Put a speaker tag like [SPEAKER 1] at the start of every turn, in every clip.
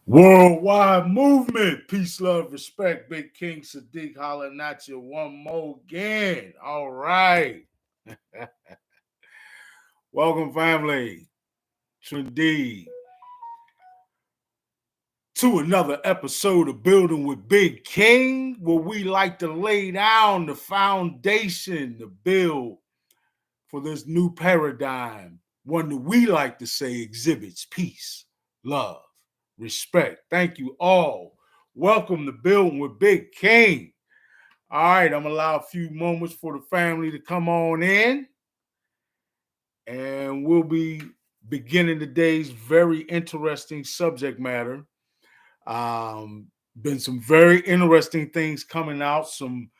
[SPEAKER 1] Worldwide movement, peace, love, respect. Big King Sadiq hollering at you one more again. All right. Welcome, family, indeed, to another episode of Building with Big King, where we like to lay down the foundation to build for this new paradigm, one that we like to say exhibits peace, love, respect. Thank you all. Welcome to Building with Big King. All right, I'm going to allow a few moments for the family to come on in. And we'll be beginning today's very interesting subject matter. Been some very interesting things coming out, some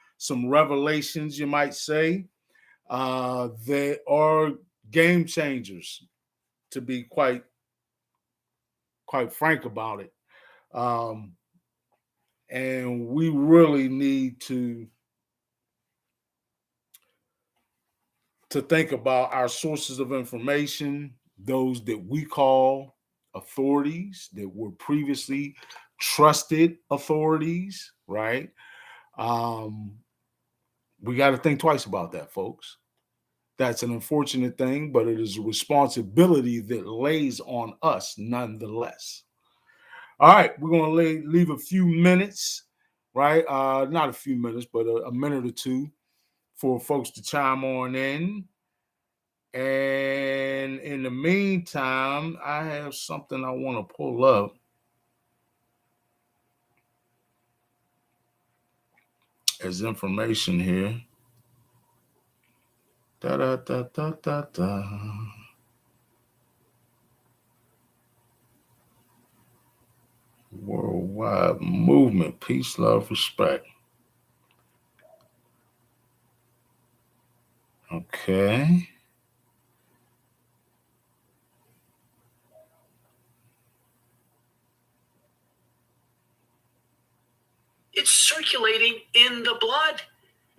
[SPEAKER 1] revelations, you might say. They are game changers, to be quite frank about it. And we really need to think about our sources of information, those that we call authorities, that were previously trusted authorities, right? We got to think twice about that, folks. That's an unfortunate thing, but it is a responsibility that lays on us nonetheless. All right, we're going to leave a few minutes, right? Not a few minutes, but a minute or two for folks to chime on in. And in the meantime, I have something I want to pull up. As information here. Da-da-da-da-da-da. Worldwide movement, peace, love, respect. Okay.
[SPEAKER 2] It's circulating in the blood.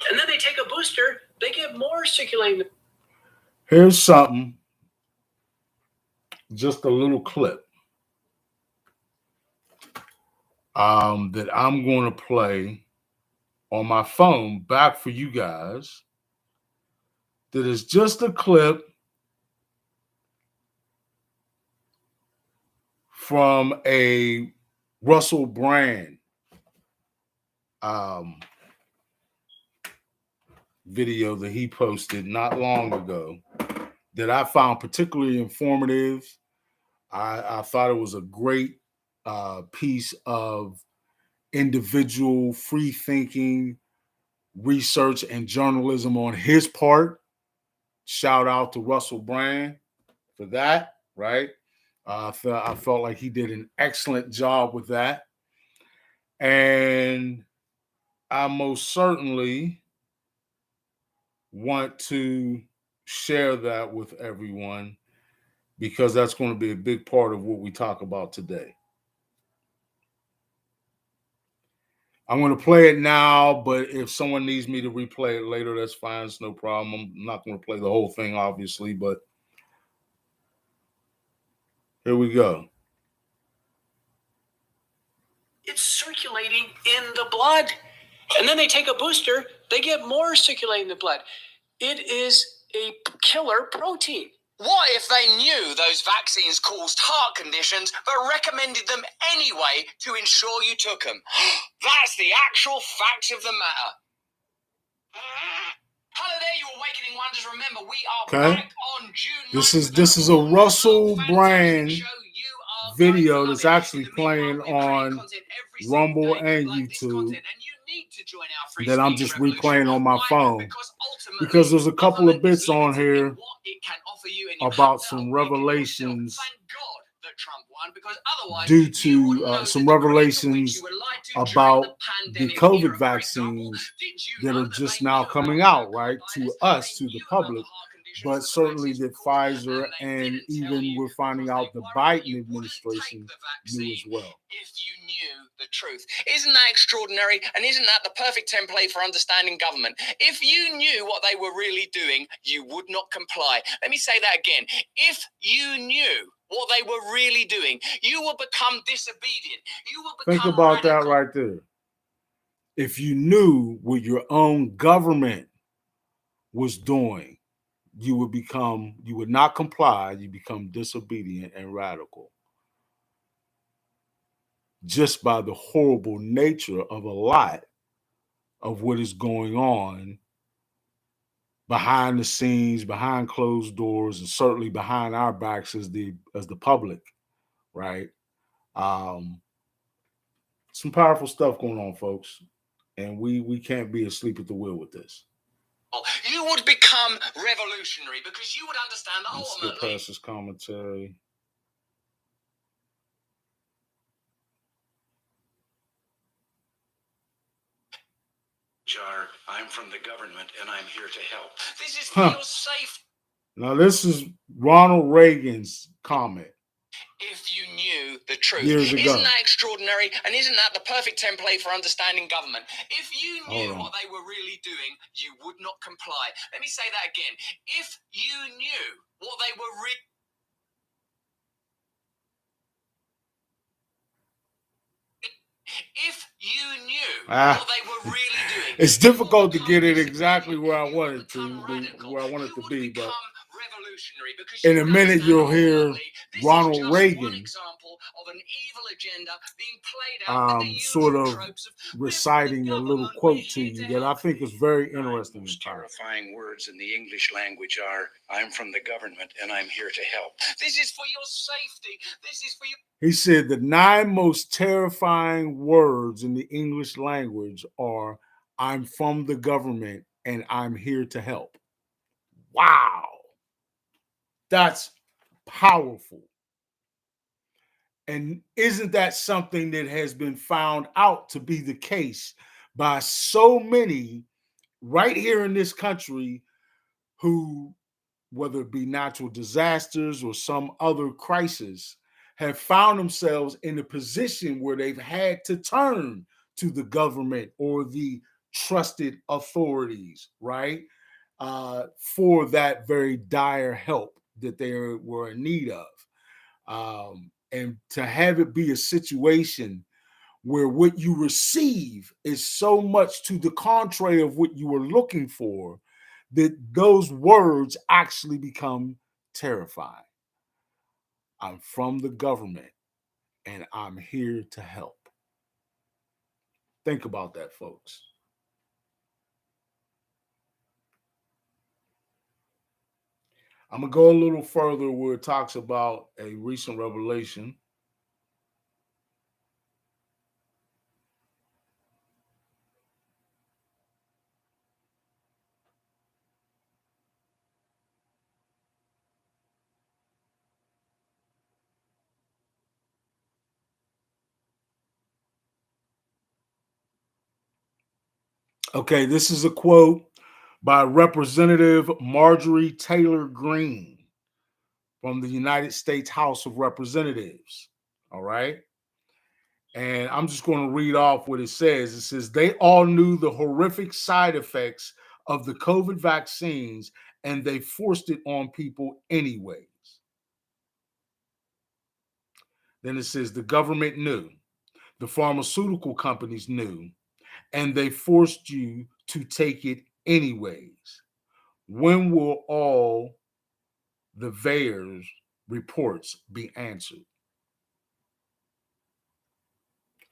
[SPEAKER 2] And then they take a booster, they get more circulating.
[SPEAKER 1] Here's something, just a little clip that I'm going to play on my phone back for you guys. That is just a clip from a Russell Brand video that he posted not long ago that I found particularly informative. I thought it was a great piece of individual free thinking research and journalism on his part. Shout out to Russell Brand for that, right? I felt like he did an excellent job with that. And I most certainly want to share that with everyone because that's going to be a big part of what we talk about today. I'm going to play it now, but if someone needs me to replay it later, that's fine. It's no problem. I'm not going to play the whole thing, obviously, but here we go.
[SPEAKER 2] It's circulating in the blood. And then they take a booster, they get more circulating in the blood. It is a killer protein.
[SPEAKER 3] What if they knew those vaccines caused heart conditions but recommended them anyway to ensure you took them? That's the actual fact of the matter. Hello there, you awakening wonders. Remember, we are back on June.
[SPEAKER 1] This is a Russell Brand video that's actually playing on Rumble and YouTube that I'm just replaying on my phone because there's a couple of bits on here about some revelations due to some revelations about the COVID vaccines that are just now coming out, right, to us, to the public, but certainly that Pfizer and even we're finding out the Biden administration knew as well.
[SPEAKER 3] If you knew the truth. Isn't that extraordinary? And isn't that the perfect template for understanding government? If you knew what they were really doing, you would not comply. Let me say that again. If you knew what they were really doing. You will become disobedient. You will become
[SPEAKER 1] Think about
[SPEAKER 3] radical.
[SPEAKER 1] that right there. If you knew what your own government was doing, you would not comply, you become disobedient and radical. Just by the horrible nature of a lot of what is going on behind the scenes, behind closed doors, and certainly behind our backs as the public, right? Um, some powerful stuff going on, folks, and we can't be asleep at the wheel with this.
[SPEAKER 3] You would become revolutionary because you would understand that
[SPEAKER 1] Let's
[SPEAKER 3] ultimately.
[SPEAKER 1] skip past this commentary.
[SPEAKER 2] I'm from the government and I'm here to help.
[SPEAKER 3] This is for your safety.
[SPEAKER 1] Now, this is Ronald Reagan's comment.
[SPEAKER 3] If you knew the truth.
[SPEAKER 1] Years ago.
[SPEAKER 3] Isn't that extraordinary? And isn't that the perfect template for understanding government? If you knew what they were really doing, you would not comply. Let me say that again. If you knew what they were really... If you knew what they were really doing...
[SPEAKER 1] It's difficult to get it exactly where I want it to be, but in a minute you'll hear Ronald Reagan sort of reciting a little quote to you that I think is very interesting.
[SPEAKER 2] Most terrifying words in the English language are, I'm from the government and I'm here to help.
[SPEAKER 3] This is for your safety. This is for your...
[SPEAKER 1] He said the 9 most terrifying words in the English language are, I'm from the government and I'm here to help. Wow. That's powerful. And isn't that something that has been found out to be the case by so many right here in this country who, whether it be natural disasters or some other crisis, have found themselves in a position where they've had to turn to the government or the trusted authorities, right? For that very dire help that they were in need of. And to have it be a situation where what you receive is so much to the contrary of what you were looking for, that those words actually become terrifying. I'm from the government and I'm here to help. Think about that, folks. I'm going to go a little further where it talks about a recent revelation. Okay, this is a quote by Representative Marjorie Taylor Greene from the United States House of Representatives. All right. And I'm just going to read off what it says. It says, they all knew the horrific side effects of the COVID vaccines and they forced it on people anyways. Then it says, the government knew, the pharmaceutical companies knew, and they forced you to take it anyways. When will all the VAERS reports be answered?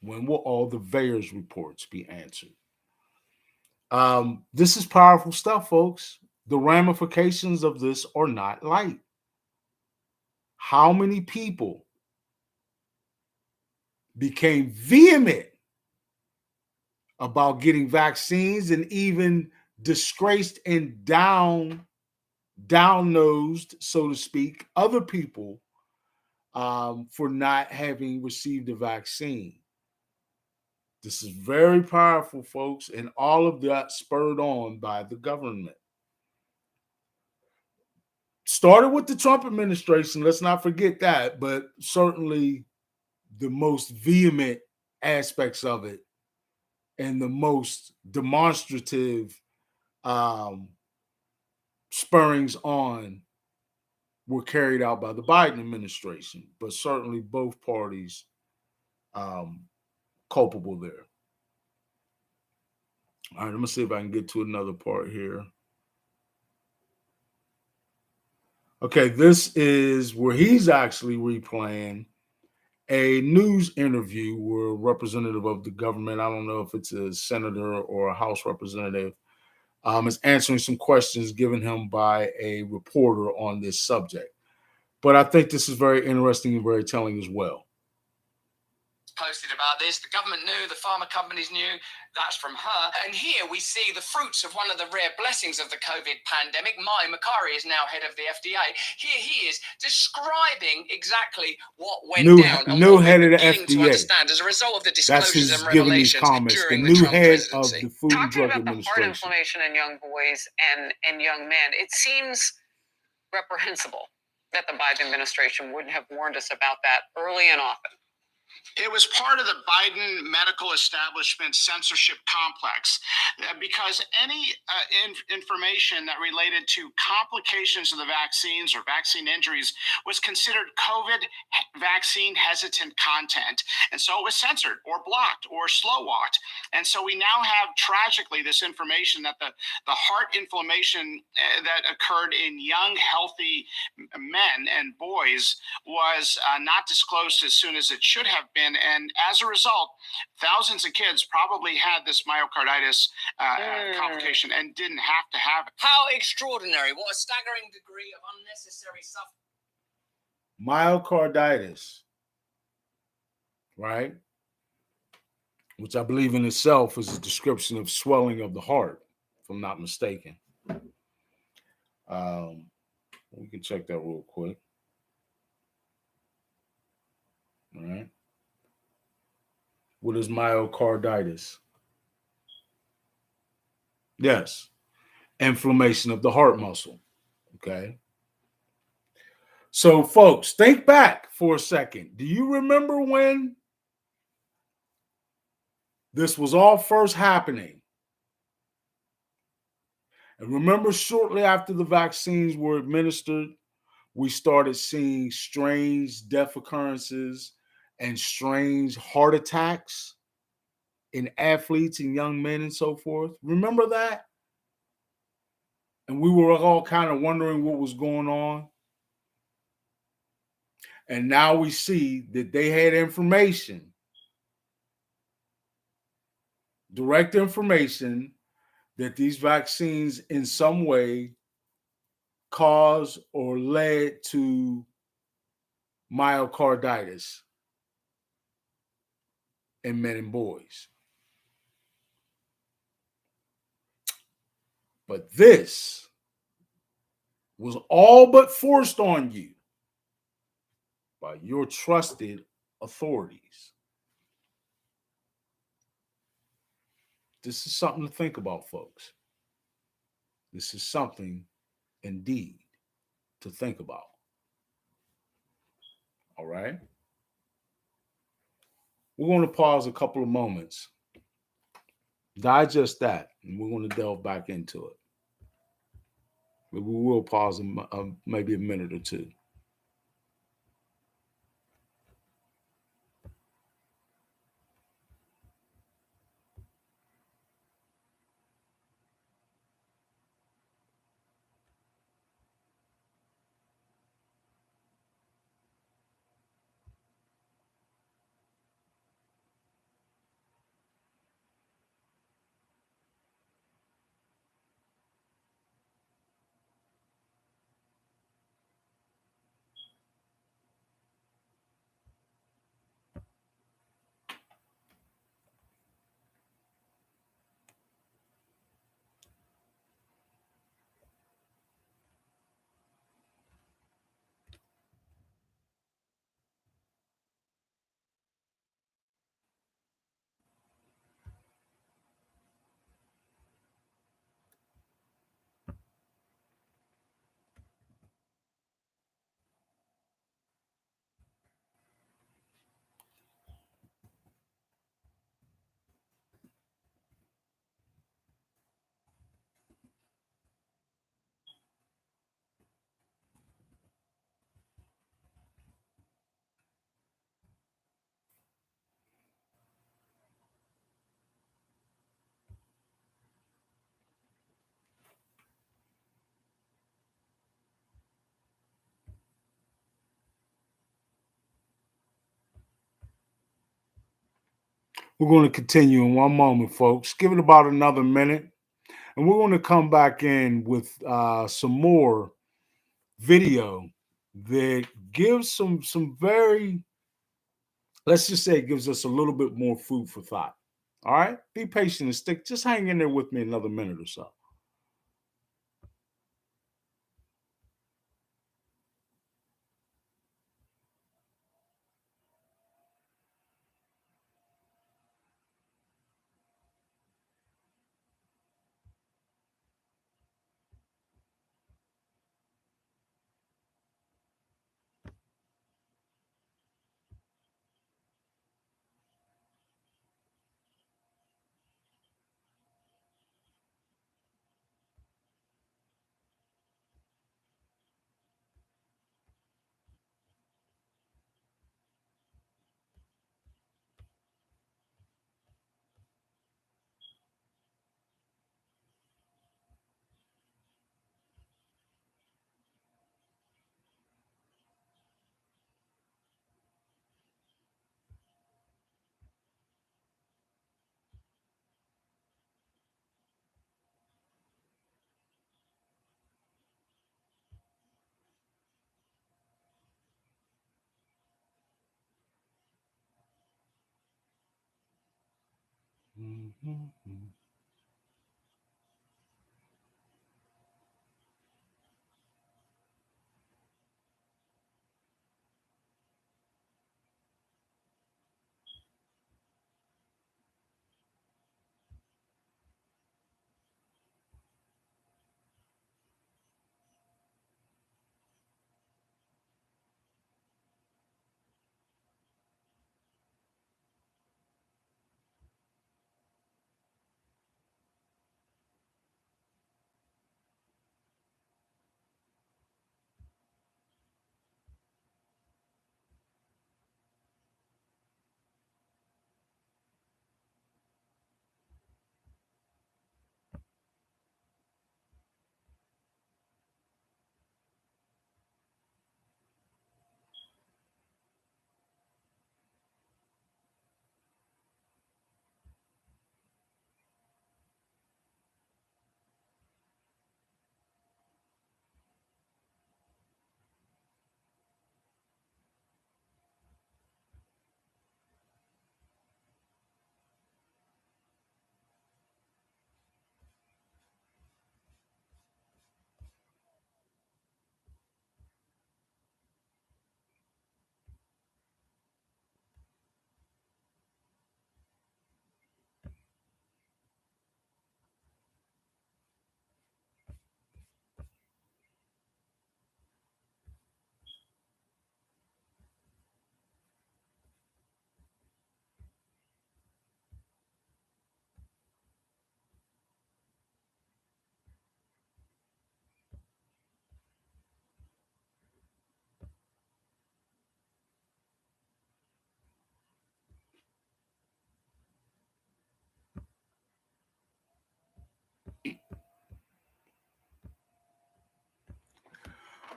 [SPEAKER 1] When will all the VAERS reports be answered? This is powerful stuff, folks. The ramifications of this are not light. How many people became vehement about getting vaccines and even disgraced and down-nosed, so to speak, other people for not having received a vaccine? This is very powerful, folks, and all of that spurred on by the government. Started with the Trump administration, let's not forget that, but certainly the most vehement aspects of it and the most demonstrative spurrings on were carried out by the Biden administration, but certainly both parties culpable there. All right, let me see if I can get to another part here. Okay, this is where he's actually replaying a news interview where a representative of the government, I don't know if it's a senator or a House representative, is answering some questions given him by a reporter on this subject. But I think this is very interesting and very telling as well.
[SPEAKER 3] Posted about this. The government knew, the pharma companies knew. That's from her. And here we see the fruits of one of the rare blessings of the COVID pandemic. Mai Makari is now head of the FDA. Here he is describing exactly what went down and
[SPEAKER 1] new
[SPEAKER 3] what
[SPEAKER 1] head
[SPEAKER 3] we're
[SPEAKER 1] of the
[SPEAKER 3] beginning to
[SPEAKER 1] FDA.
[SPEAKER 3] understand as a result of the disclosures and
[SPEAKER 1] Giving these
[SPEAKER 3] revelations
[SPEAKER 1] comments.
[SPEAKER 3] during
[SPEAKER 1] The new
[SPEAKER 3] Trump
[SPEAKER 1] head
[SPEAKER 3] presidency.
[SPEAKER 1] of the Food and
[SPEAKER 4] Talking
[SPEAKER 1] Drug
[SPEAKER 4] about the heart
[SPEAKER 1] Administration.
[SPEAKER 4] inflammation in young boys and young men, it seems reprehensible that the Biden administration wouldn't have warned us about that early and often.
[SPEAKER 5] It was part of the Biden medical establishment censorship complex because any information that related to complications of the vaccines or vaccine injuries was considered COVID vaccine hesitant content. And so it was censored or blocked or slow walked. And so we now have tragically this information that the heart inflammation that occurred in young, healthy men and boys was not disclosed as soon as it should have been. And as a result, thousands of kids probably had this myocarditis complication and didn't have to have it.
[SPEAKER 3] How extraordinary. What a staggering degree of unnecessary suffering.
[SPEAKER 1] Myocarditis, right? Which I believe in itself is a description of swelling of the heart, if I'm not mistaken. We can check that real quick. All right. What is myocarditis? Yes. Inflammation of the heart muscle. Okay. So, folks, think back for a second. Do you remember when this was all first happening? And remember, shortly after the vaccines were administered, we started seeing strange death occurrences and strange heart attacks in athletes and young men and so forth. Remember that? And we were all kind of wondering what was going on. And now we see that they had information, direct information, that these vaccines in some way caused or led to myocarditis in men and boys. But this was all but forced on you by your trusted authorities. This is something to think about, folks. This is something indeed to think about. All right? We're going to pause a couple of moments, digest that, and we're going to delve back into it. But we will pause maybe a minute or two. We're going to continue in one moment, folks. Give it about another minute, and we're going to come back in with some more video that gives some very, let's just say, it gives us a little bit more food for thought. All right, be patient and stick. Just hang in there with me another minute or so. Mm-hmm.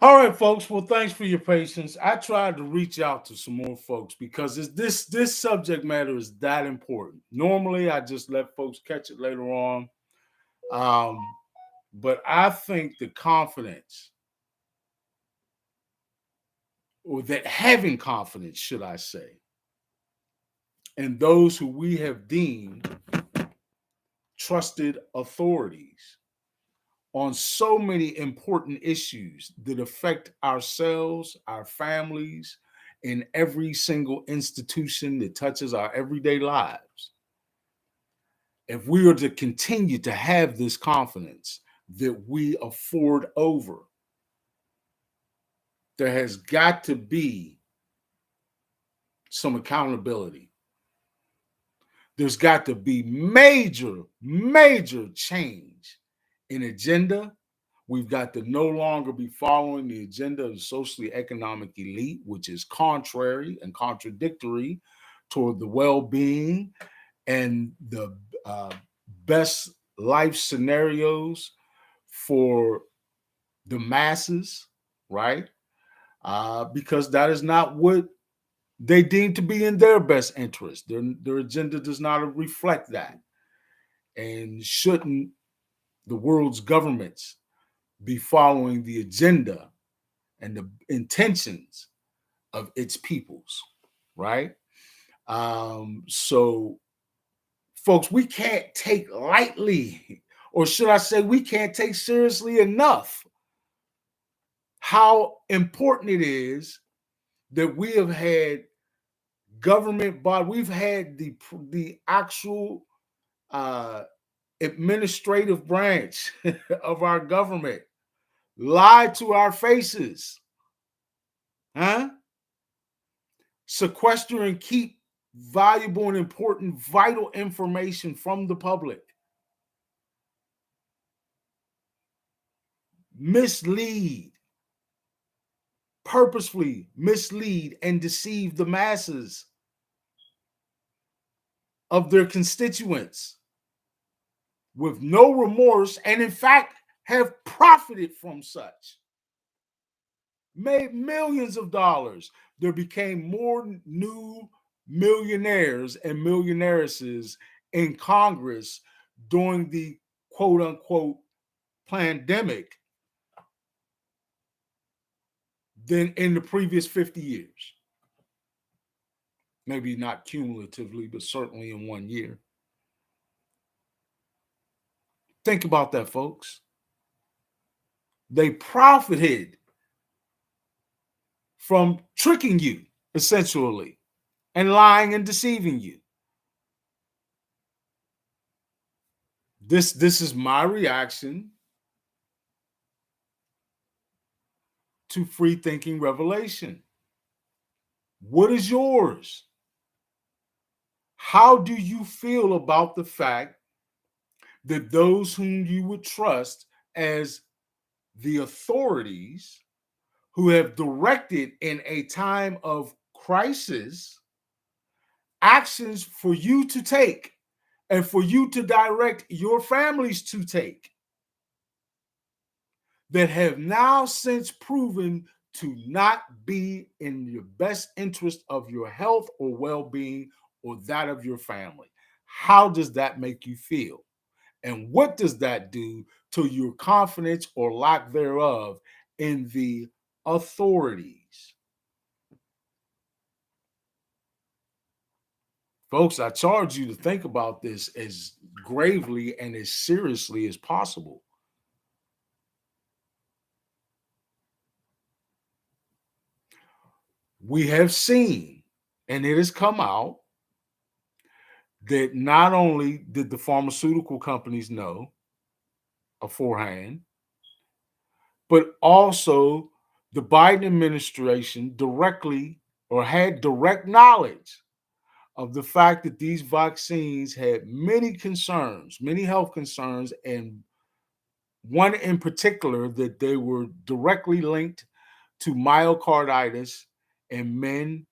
[SPEAKER 1] All right, folks. Well, thanks for your patience. I tried to reach out to some more folks because this subject matter is that important. Normally, I just let folks catch it later on, um, but I think the confidence, or that having confidence, should I say, in those who we have deemed trusted authorities on so many important issues that affect ourselves, our families, in every single institution that touches our everyday lives. If we are to continue to have this confidence that we afford over, there has got to be some accountability. There's got to be major change in agenda. We've got to no longer be following the agenda of the socially economic elite, which is contrary and contradictory toward the well-being and the best life scenarios for the masses, right? Because that is not what they deem to be in their best interest. Their agenda does not reflect that. And shouldn't the world's governments be following the agenda and the intentions of its peoples, right? So, folks, we can't take lightly, or should I say, we can't take seriously enough how important it is that we have had government body, we've had the actual administrative branch of our government lie to our faces, huh? Sequester and keep valuable and important, vital information from the public. Mislead, purposefully mislead and deceive the masses of their constituents with no remorse, and in fact have profited from such. Made millions of dollars. There became more new millionaires and millionairesses in Congress during the quote unquote pandemic than in the previous 50 years. Maybe not cumulatively, but certainly in 1 year. Think about that, folks. They profited from tricking you, essentially, and lying and deceiving you. This is my reaction to free thinking revelation. What is yours? How do you feel about the fact that those whom you would trust as the authorities who have directed in a time of crisis actions for you to take and for you to direct your families to take, that have now since proven to not be in your best interest of your health or well-being or that of your family? How does that make you feel? And what does that do to your confidence or lack thereof in the authorities? Folks, I charge you to think about this as gravely and as seriously as possible. We have seen, and it has come out, that not only did the pharmaceutical companies know beforehand, but also the Biden administration directly or had direct knowledge of the fact that these vaccines had many concerns, many health concerns, and one in particular that they were directly linked to myocarditis in men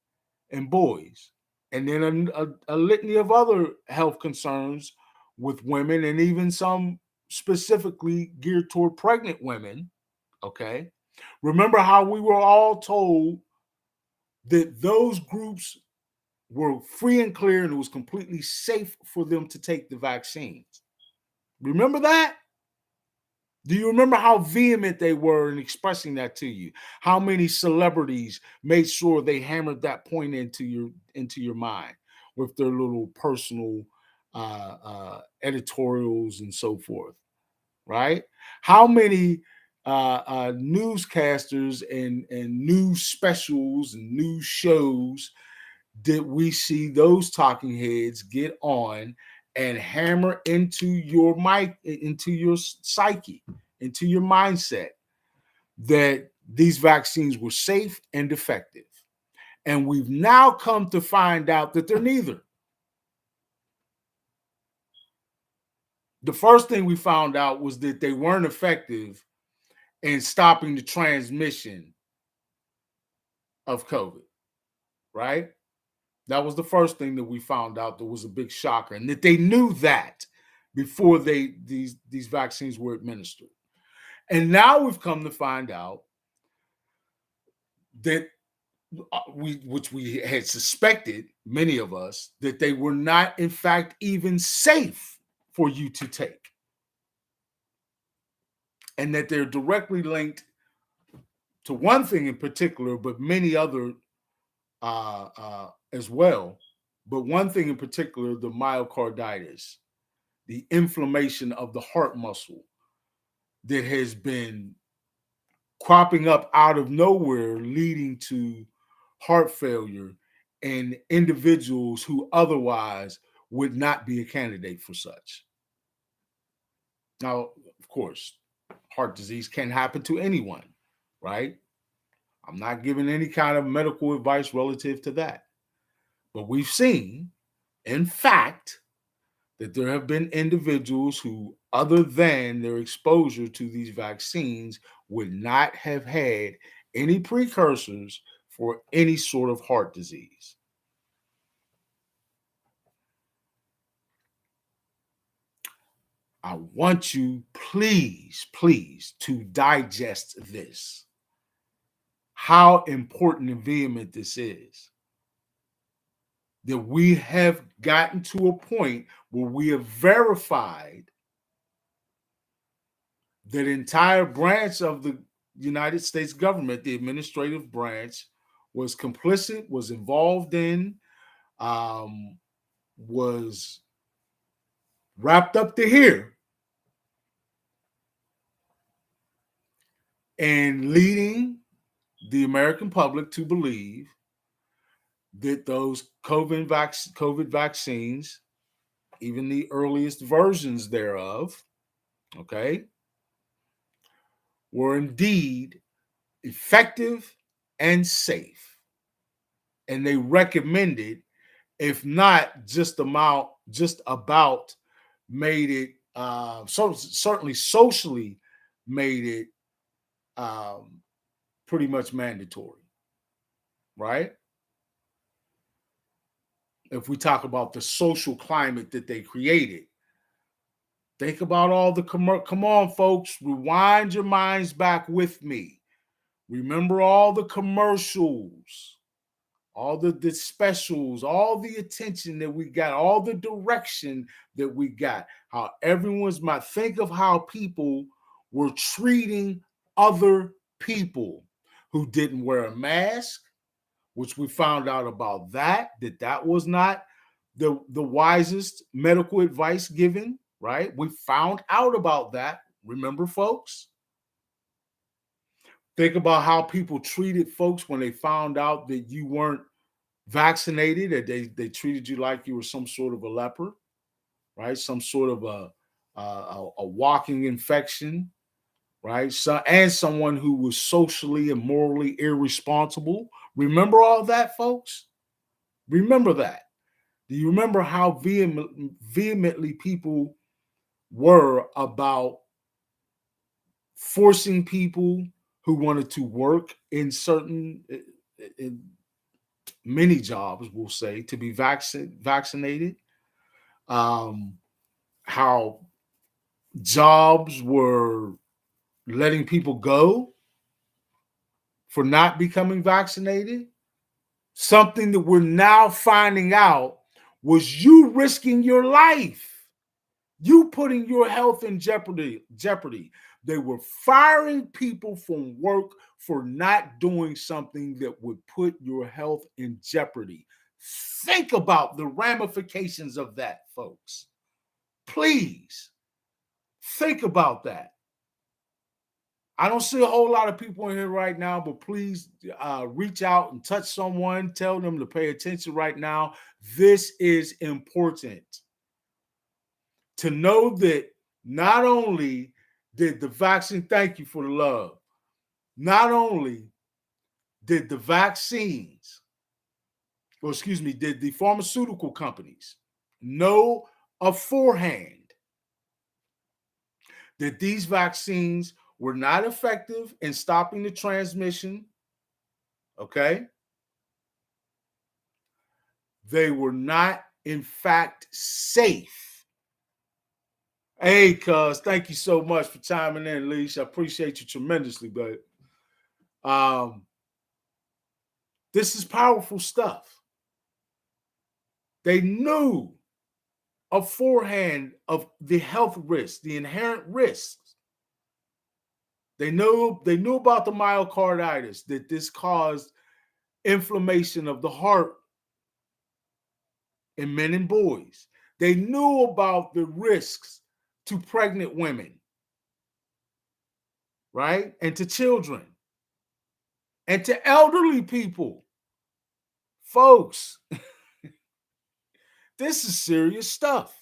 [SPEAKER 1] and boys. And then a litany of other health concerns with women, and even some specifically geared toward pregnant women. Okay. Remember how we were all told that those groups were free and clear and it was completely safe for them to take the vaccines. Remember that? Do you remember how vehement they were in expressing that to you? How many celebrities made sure they hammered that point into your mind with their little personal editorials and so forth, right? How many newscasters and news specials and news shows did we see those talking heads get on and hammer into your into your psyche, into your mindset, that these vaccines were safe and effective? And we've now come to find out that they're neither. The first thing we found out was that they weren't effective in stopping the transmission of COVID, right? That was the first thing that we found out that was a big shocker, and that they knew that before these vaccines were administered. And now we've come to find out that which we had suspected, many of us, that they were not, in fact, even safe for you to take, and that they're directly linked to one thing in particular, but many other as well. But one thing in particular, the myocarditis, the inflammation of the heart muscle that has been cropping up out of nowhere, leading to heart failure in individuals who otherwise would not be a candidate for such. Now, of course, heart disease can happen to anyone, right? I'm not giving any kind of medical advice relative to that. But we've seen, in fact, that there have been individuals who, other than their exposure to these vaccines, would not have had any precursors for any sort of heart disease. I want you, please, please, to digest this. How important and vehement this is. That we have gotten to a point where we have verified that entire branch of the United States government, the administrative branch, was complicit, was involved in, was wrapped up to here and leading the American public to believe that those COVID vaccines, even the earliest versions thereof, okay, were indeed effective and safe. And they recommended, if not just about made it, so certainly socially made it pretty much mandatory, right? If we talk about the social climate that they created, think about all the come on, folks, rewind your minds back with me. Remember all the commercials, all the specials, all the attention that we got, all the direction that we got, how everyone's might think of how people were treating other people who didn't wear a mask, which we found out about that was not the wisest medical advice given, right? We found out about that. Remember, folks? Think about how people treated folks when they found out that you weren't vaccinated, that they treated you like you were some sort of a leper, right? Some sort of a walking infection, right? So, and someone who was socially and morally irresponsible. Remember all that, folks? Remember that. Do you remember how vehemently people were about forcing people who wanted to work in certain, in many jobs, we'll say, to be vaccinated? How jobs were letting people go for not becoming vaccinated? Something that we're now finding out was you risking your life. You putting your health in jeopardy. They were firing people from work for not doing something that would put your health in jeopardy. Think about the ramifications of that, folks. Please think about that. I don't see a whole lot of people in here right now, but please reach out and touch someone. Tell them to pay attention right now. This is important. To know that not only did the vaccine, thank you for the love, not only did the vaccines, or excuse me, did the pharmaceutical companies know beforehand that these vaccines were not effective in stopping the transmission, okay? They were not, in fact, safe. Hey, cuz, thank you so much for chiming in, Leash. I appreciate you tremendously, but This is powerful stuff. They knew beforehand of the health risks, the inherent risks. They knew about the myocarditis, that this caused inflammation of the heart in men and boys. They knew about the risks to pregnant women, right? And to children and to elderly people. Folks, this is serious stuff.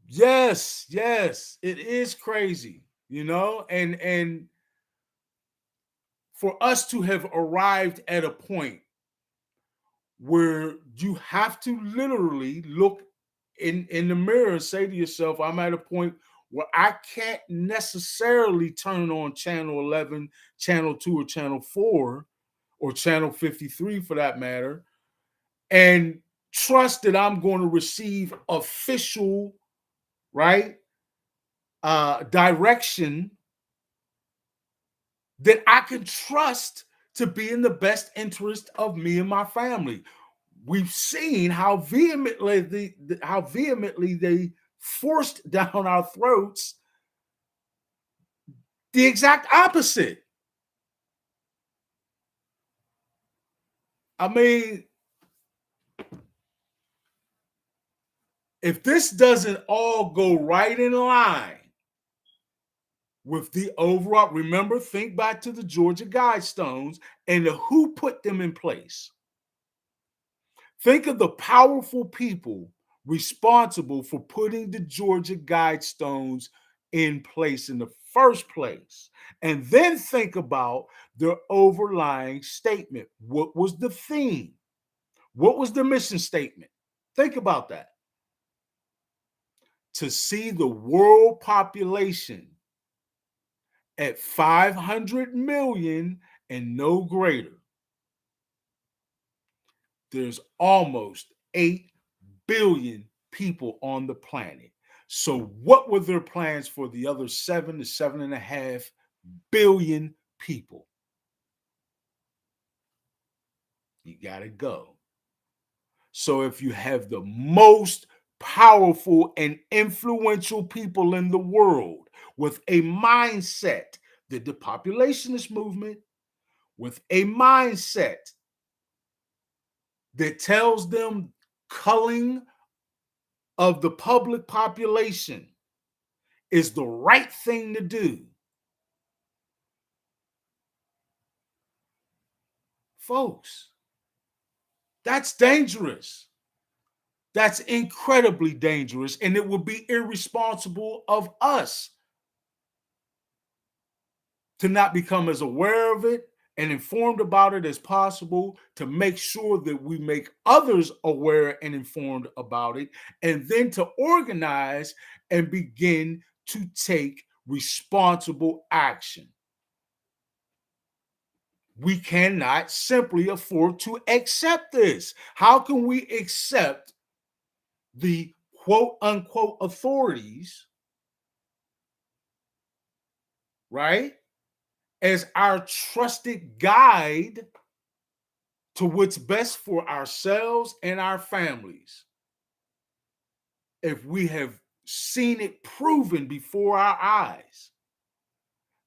[SPEAKER 1] Yes, it is crazy, and for us to have arrived at a point where you have to literally look in the mirror and say to yourself, I'm at a point where I can't necessarily turn on channel 11, channel 2, or channel 4, or channel 53 for that matter, and trust that I'm going to receive official, right, direction that I can trust to be in the best interest of me and my family. We've seen how vehemently they forced down our throats the exact opposite. I mean, if this doesn't all go right in line with the overall, remember, think back to the Georgia Guidestones and who put them in place. Think of the powerful people responsible for putting the Georgia Guidestones in place in the first place. And then think about their overlying statement. What was the theme? What was the mission statement? Think about that. To see the world population at 500 million and no greater. There's almost 8 billion people on the planet. So what were their plans for the other 7 to 7.5 billion people? You got to go. So if you have the most powerful and influential people in the world with a mindset, the depopulationist movement, with a mindset that tells them culling of the public population is the right thing to do. Folks, that's dangerous. That's incredibly dangerous, and it would be irresponsible of us to not become as aware of it and informed about it as possible, to make sure that we make others aware and informed about it, and then to organize and begin to take responsible action. We cannot simply afford to accept this. How can we accept the quote unquote authorities, right, as our trusted guide to what's best for ourselves and our families, if we have seen it proven before our eyes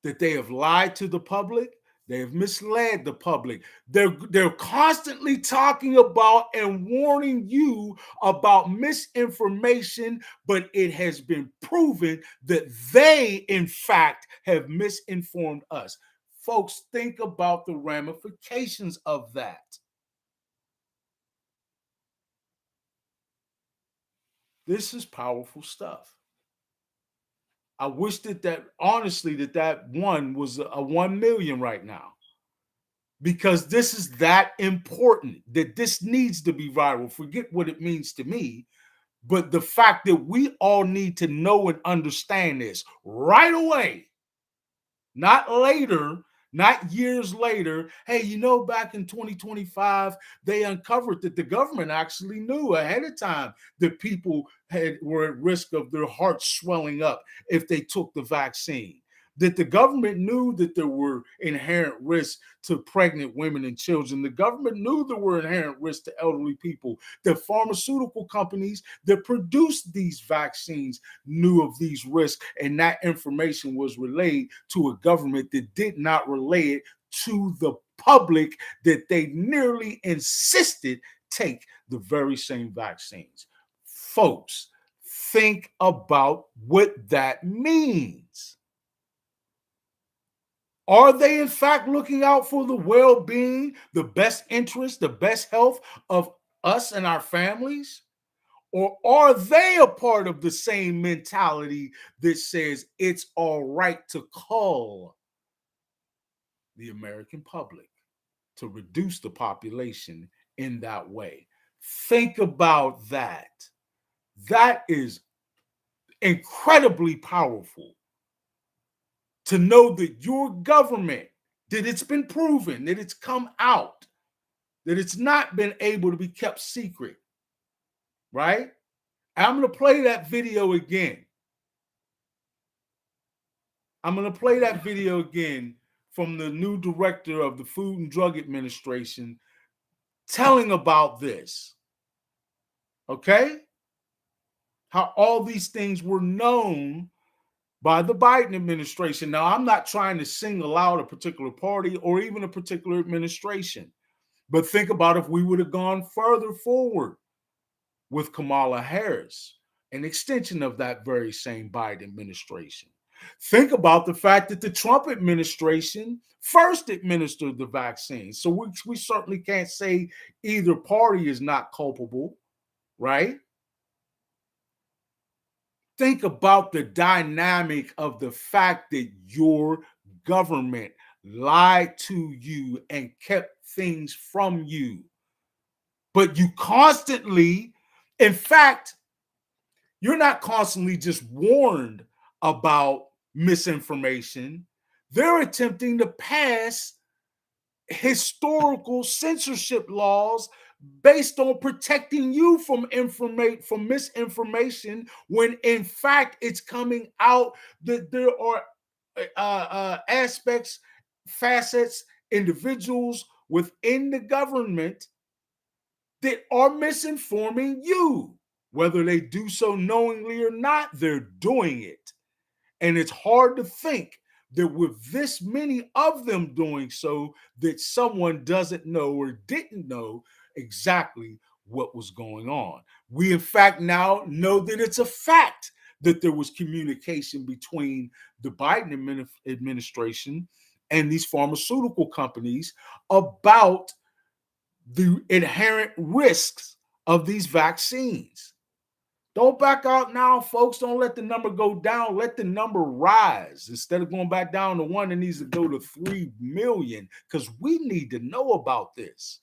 [SPEAKER 1] that they have lied to the public, they have misled the public. They're constantly talking about and warning you about misinformation, but it has been proven that they, in fact, have misinformed us. Folks, think about the ramifications of that. This is powerful stuff. I wish that honestly, that one was a 1 million right now, because this is that important, that this needs to be viral. Forget what it means to me, but the fact that we all need to know and understand this right away, not later, not years later. Hey, back in 2025, they uncovered that the government actually knew ahead of time that people were at risk of their hearts swelling up if they took the vaccine. that the government knew that there were inherent risks to pregnant women and children. The government knew there were inherent risks to elderly people. The pharmaceutical companies that produced these vaccines knew of these risks, and that information was relayed to a government that did not relay it to the public that they nearly insisted take the very same vaccines. Folks, think about what that means. Are they in fact looking out for the well-being, the best interest, the best health of us and our families? Or are they a part of the same mentality that says it's all right to cull the American public, to reduce the population in that way? Think about that. That is incredibly powerful, to know that your government, that it's been proven, that it's come out, that it's not been able to be kept secret, right? I'm going to play that video again. I'm going to play that video again from the new director of the Food and Drug Administration telling about this, okay? How all these things were known by the Biden administration. Now, I'm not trying to single out a particular party or even a particular administration, but think about if we would have gone further forward with Kamala Harris, an extension of that very same Biden administration. Think about the fact that the Trump administration first administered the vaccine. So we certainly can't say either party is not culpable, right? Think about the dynamic of the fact that your government lied to you and kept things from you. But you constantly, in fact, you're not constantly just warned about misinformation. They're attempting to pass historical censorship laws based on protecting you from misinformation, when in fact it's coming out that there are aspects, facets, individuals within the government that are misinforming you. Whether they do so knowingly or not, they're doing it. And it's hard to think that with this many of them doing so, that someone doesn't know or didn't know exactly what was going on. We, in fact, now know that it's a fact that there was communication between the Biden administration and these pharmaceutical companies about the inherent risks of these vaccines. Don't back out now, folks. Don't let the number go down. Let the number rise. Instead of going back down to 1, it needs to go to 3 million, because we need to know about this.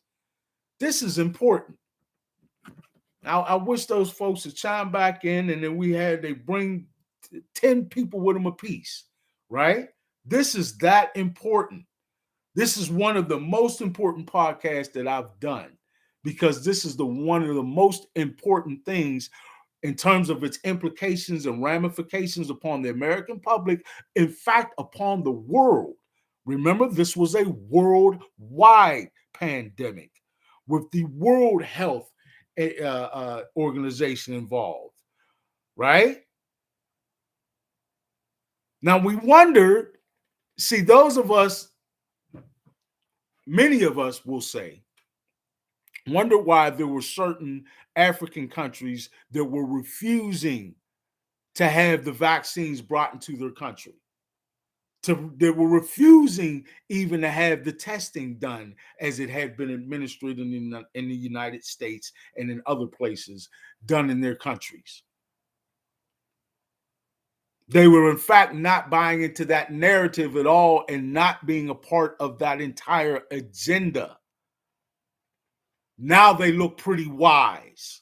[SPEAKER 1] This is important. Now, I wish those folks would chime back in, and then they bring 10 people with them apiece, right? This is that important. This is one of the most important podcasts that I've done, because this is one of the most important things in terms of its implications and ramifications upon the American public, in fact, upon the world. Remember, this was a worldwide pandemic with the World Health Organization involved, right? Now, we wonder, see, those of us, many of us will say, wonder why there were certain African countries that were refusing to have the vaccines brought into their country. They were refusing even to have the testing done as it had been administered in the United States and in other places done in their countries. They were, in fact, not buying into that narrative at all and not being a part of that entire agenda. Now they look pretty wise.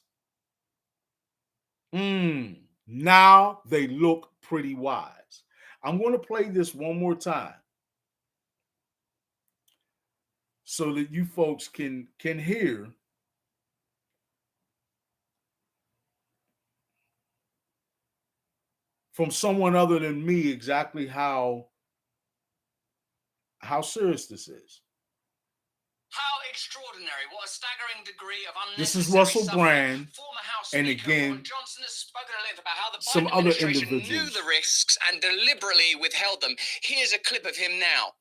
[SPEAKER 1] Now they look pretty wise. I'm going to play this one more time so that you folks can hear from someone other than me exactly how how serious this is.
[SPEAKER 3] How extraordinary. What a staggering degree of
[SPEAKER 1] This
[SPEAKER 3] unnecessary
[SPEAKER 1] is Russell
[SPEAKER 3] suffering.
[SPEAKER 1] Brand,
[SPEAKER 3] Former House
[SPEAKER 1] and
[SPEAKER 3] Speaker
[SPEAKER 1] again,
[SPEAKER 3] Ron Johnson has spoken at length about how the
[SPEAKER 1] some
[SPEAKER 3] Biden
[SPEAKER 1] other
[SPEAKER 3] administration knew
[SPEAKER 1] individuals.
[SPEAKER 3] the risks and deliberately withheld them. Here's a clip of him now.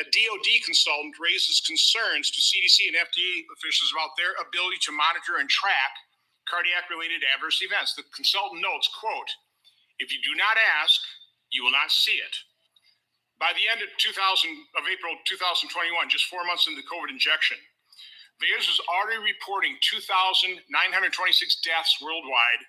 [SPEAKER 5] A DOD consultant raises concerns to CDC and FDA officials about their ability to monitor and track cardiac-related adverse events. The consultant notes, quote, "If you do not ask, you will not see it." By the end of April 2021, just 4 months into the COVID injection, VAERS was already reporting 2,926 deaths worldwide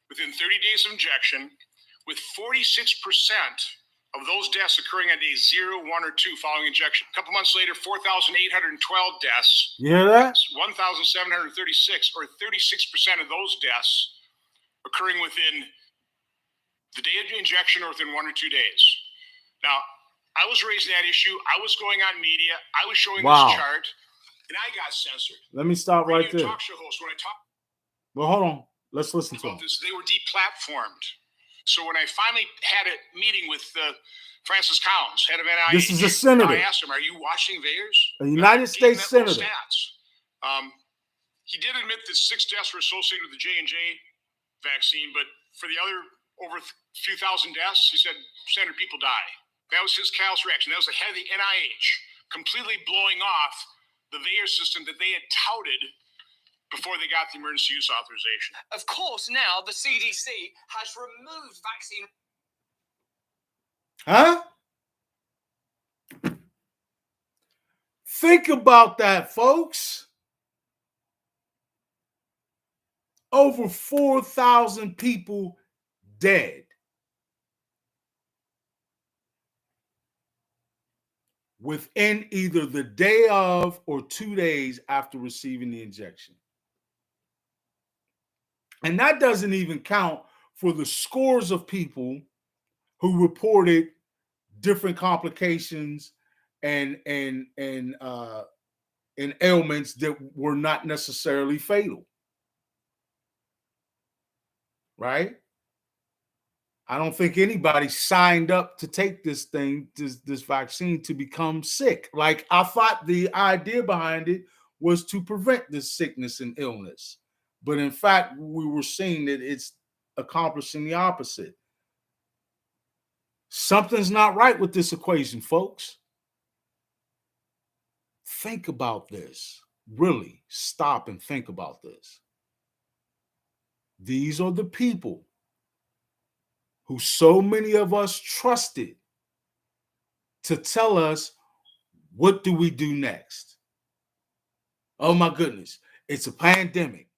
[SPEAKER 5] within 30 days of injection, with 46% of those deaths occurring on days 0, 1, or 2 following injection. A couple months later, 4,812 deaths.
[SPEAKER 1] You hear that?
[SPEAKER 5] 1,736, or 36% of those deaths occurring within the day of the injection or within 1 or 2 days. Now, I was raising that issue. I was going on media. I was showing this chart, and I got censored.
[SPEAKER 1] Let me stop right there.
[SPEAKER 5] Talk show host, when I talk
[SPEAKER 1] well, hold on. Let's listen to
[SPEAKER 5] about
[SPEAKER 1] him.
[SPEAKER 5] this, they were deplatformed. So when I finally had a meeting with Francis Collins, head of NIH,
[SPEAKER 1] This is a senator.
[SPEAKER 5] I asked him, "Are you watching VAERS?"
[SPEAKER 1] A United States senator.
[SPEAKER 5] Stats. He did admit that 6 deaths were associated with the J&J vaccine, but for the other over a few thousand deaths, he said, "Standard people die." That was his callous reaction. That was the head of the NIH completely blowing off the VAERS system that they had touted before they got the emergency use authorization.
[SPEAKER 3] Of course, now the CDC has removed vaccine.
[SPEAKER 1] Huh? Think about that, folks. Over 4,000 people dead. Within either the day of or 2 days after receiving the injection. And that doesn't even count for the scores of people who reported different complications and ailments that were not necessarily fatal. Right? I don't think anybody signed up to take this vaccine to become sick. Like, I thought the idea behind it was to prevent this sickness and illness. But in fact, we were seeing that it's accomplishing the opposite. Something's not right with this equation, folks. Think about this. Really stop and think about this. These are the people who so many of us trusted to tell us, what do we do next? Oh my goodness, it's a pandemic.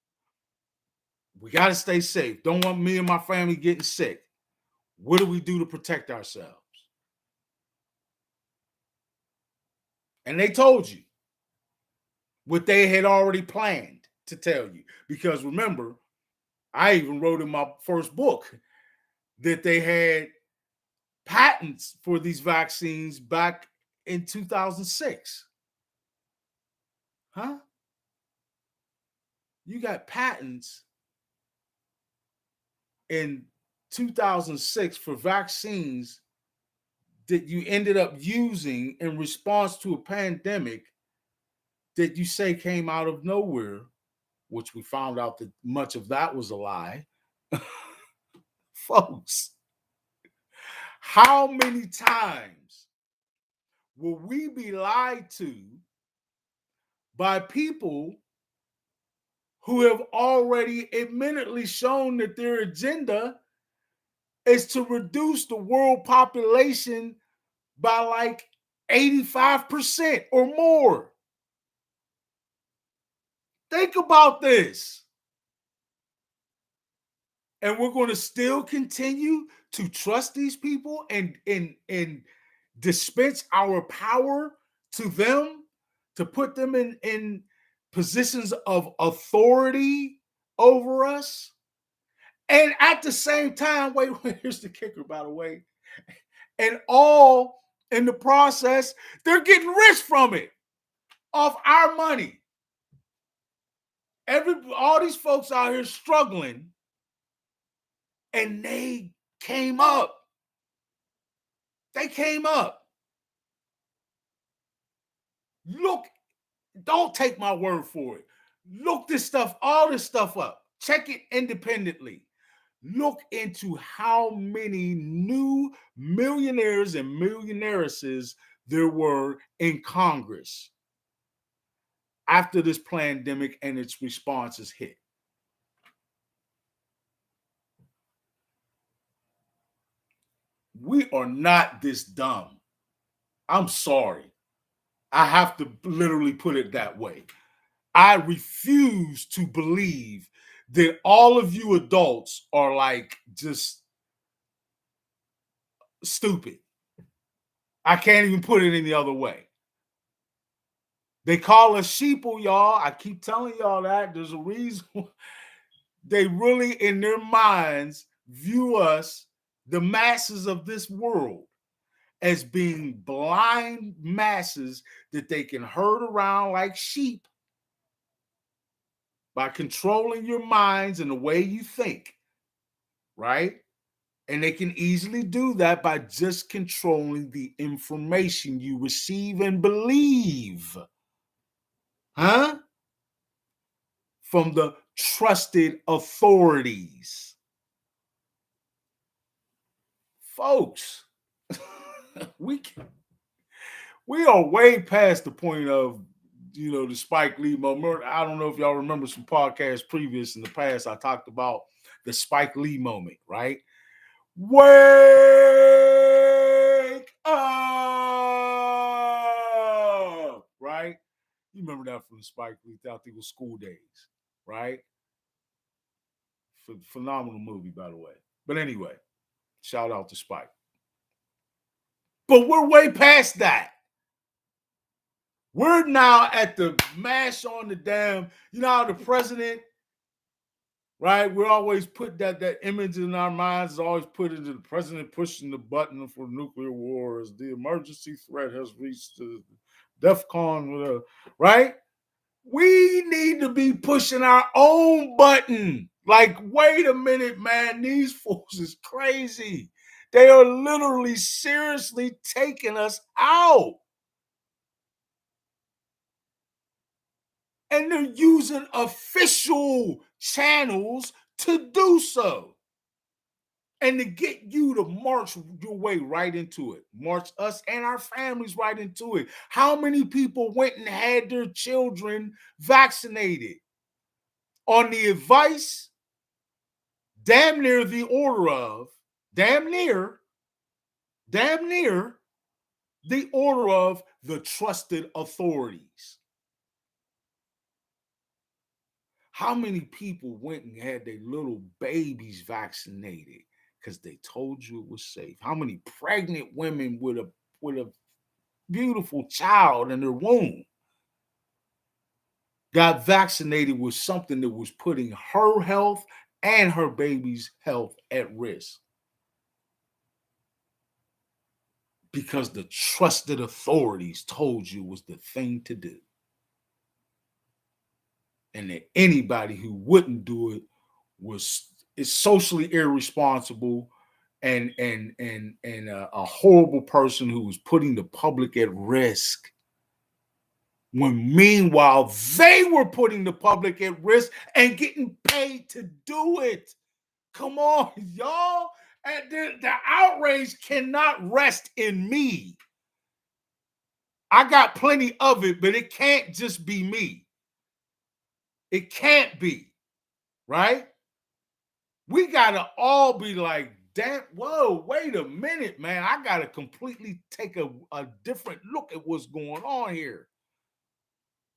[SPEAKER 1] We got to stay safe. Don't want me and my family getting sick. What do we do to protect ourselves? And they told you what they had already planned to tell you. Because remember, I even wrote in my first book that they had patents for these vaccines back in 2006. Huh? You got patents in 2006 for vaccines that you ended up using in response to a pandemic that you say came out of nowhere, which we found out that much of that was a lie. Folks, how many times will we be lied to by people who have already admittedly shown that their agenda is to reduce the world population by like 85% or more? Think about this. And we're going to still continue to trust these people and dispense our power to them, to put them in positions of authority over us. And at the same time, wait, here's the kicker, by the way. And all in the process, they're getting rich from it, off our money. All these folks out here struggling, and they came up. They came up. Look, don't take my word for it. Look all this stuff up. Check it independently. Look into how many new millionaires and millionairesses there were in Congress after this pandemic and its responses hit. We are not this dumb. I'm sorry. I have to literally put it that way. I refuse to believe that all of you adults are like just stupid. I can't even put it any other way. They call us sheeple, y'all. I keep telling y'all that. There's a reason. They really, in their minds, view us, the masses of this world, as being blind masses that they can herd around like sheep by controlling your minds and the way you think, right? And they can easily do that by just controlling the information you receive and believe. Huh? From the trusted authorities. Folks, we are way past the point of, the Spike Lee moment. I don't know if y'all remember some podcasts previous in the past. I talked about the Spike Lee moment, right? Wake up, right? You remember that from the Spike Lee, I think it was School Days, right? Phenomenal movie, by the way. But anyway, shout out to Spike. But we're way past that. We're now at the mash on the damn, how the president, right? We're always put that image in our minds is always put into the president pushing the button for nuclear wars. The emergency threat has reached the DEFCON, right? We need to be pushing our own button. Like, wait a minute, man. These fools is crazy. They are literally seriously taking us out. And they're using official channels to do so. And to get you to march your way right into it. March us and our families right into it. How many people went and had their children vaccinated? On the advice, damn near the order of, damn near the order of the trusted authorities. How many people went and had their little babies vaccinated because they told you it was safe? How many pregnant women with a beautiful child in their womb got vaccinated with something that was putting her health and her baby's health at risk? Because the trusted authorities told you was the thing to do. And that anybody who wouldn't do it is socially irresponsible and a horrible person who was putting the public at risk. When meanwhile, they were putting the public at risk and getting paid to do it. Come on, y'all. And the outrage cannot rest in me. I got plenty of it, but it can't just be me. It can't be, right? We got to all be like, damn, whoa, wait a minute, man. I got to completely take a different look at what's going on here.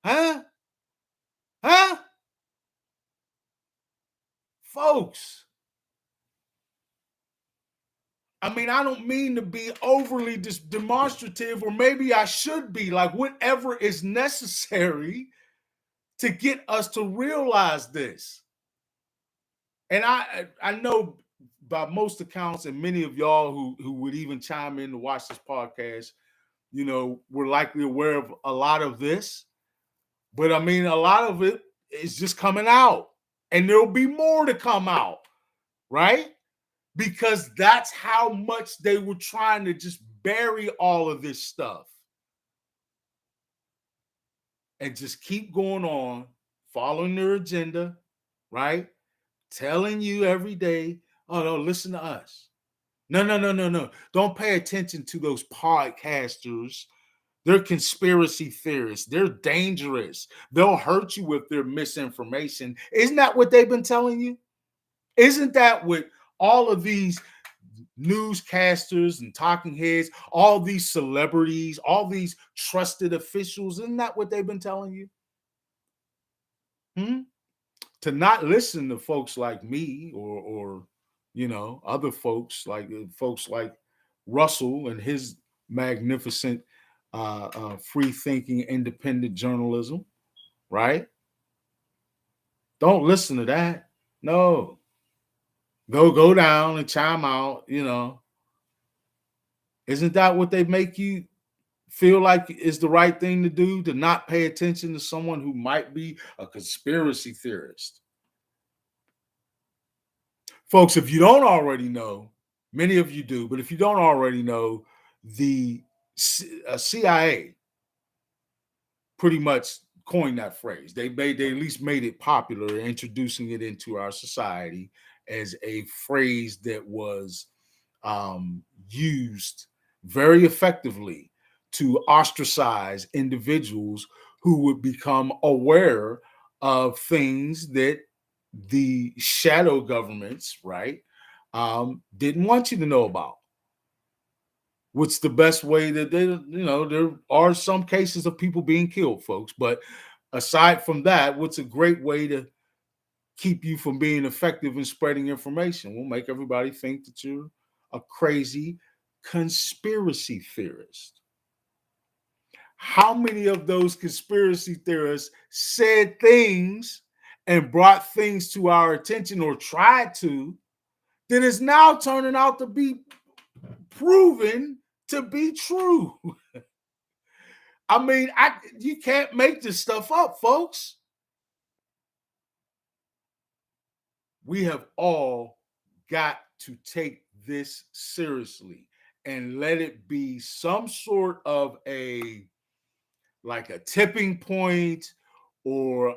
[SPEAKER 1] Huh? Folks. I mean, I don't mean to be overly demonstrative, or maybe I should be, like, whatever is necessary to get us to realize this. And I know by most accounts, and many of y'all who would even chime in to watch this podcast, we're likely aware of a lot of this. But I mean, a lot of it is just coming out. And there'll be more to come out, right? Because that's how much they were trying to just bury all of this stuff. and just keep going on, following their agenda, right? Telling you every day, oh, no, listen to us. No, no, no, no, no. Don't pay attention to those podcasters. They're conspiracy theorists. They're dangerous. They'll hurt you with their misinformation. Isn't that what they've been telling you? Isn't that what all of these newscasters and talking heads, all these celebrities, all these trusted officials, isn't that what they've been telling you? To not listen to folks like me or other folks like Russell and his magnificent free thinking independent journalism, right? Don't listen to that. No. Go down and chime out, Isn't that what they make you feel like is the right thing to do, to not pay attention to someone who might be a conspiracy theorist? Folks, if you don't already know, many of you do, but if you don't already know, the CIA pretty much coined that phrase. They at least made it popular, introducing it into our society as a phrase that was used very effectively to ostracize individuals who would become aware of things that the shadow governments, right, didn't want you to know about. What's the best way that there are some cases of people being killed, folks. But aside from that, what's a great way to keep you from being effective in spreading information? We'll make everybody think that you're a crazy conspiracy theorist. How many of those conspiracy theorists said things and brought things to our attention, or tried to, that is now turning out to be proven to be true? I mean, you can't make this stuff up, folks. We have all got to take this seriously and let it be some sort of a tipping point, or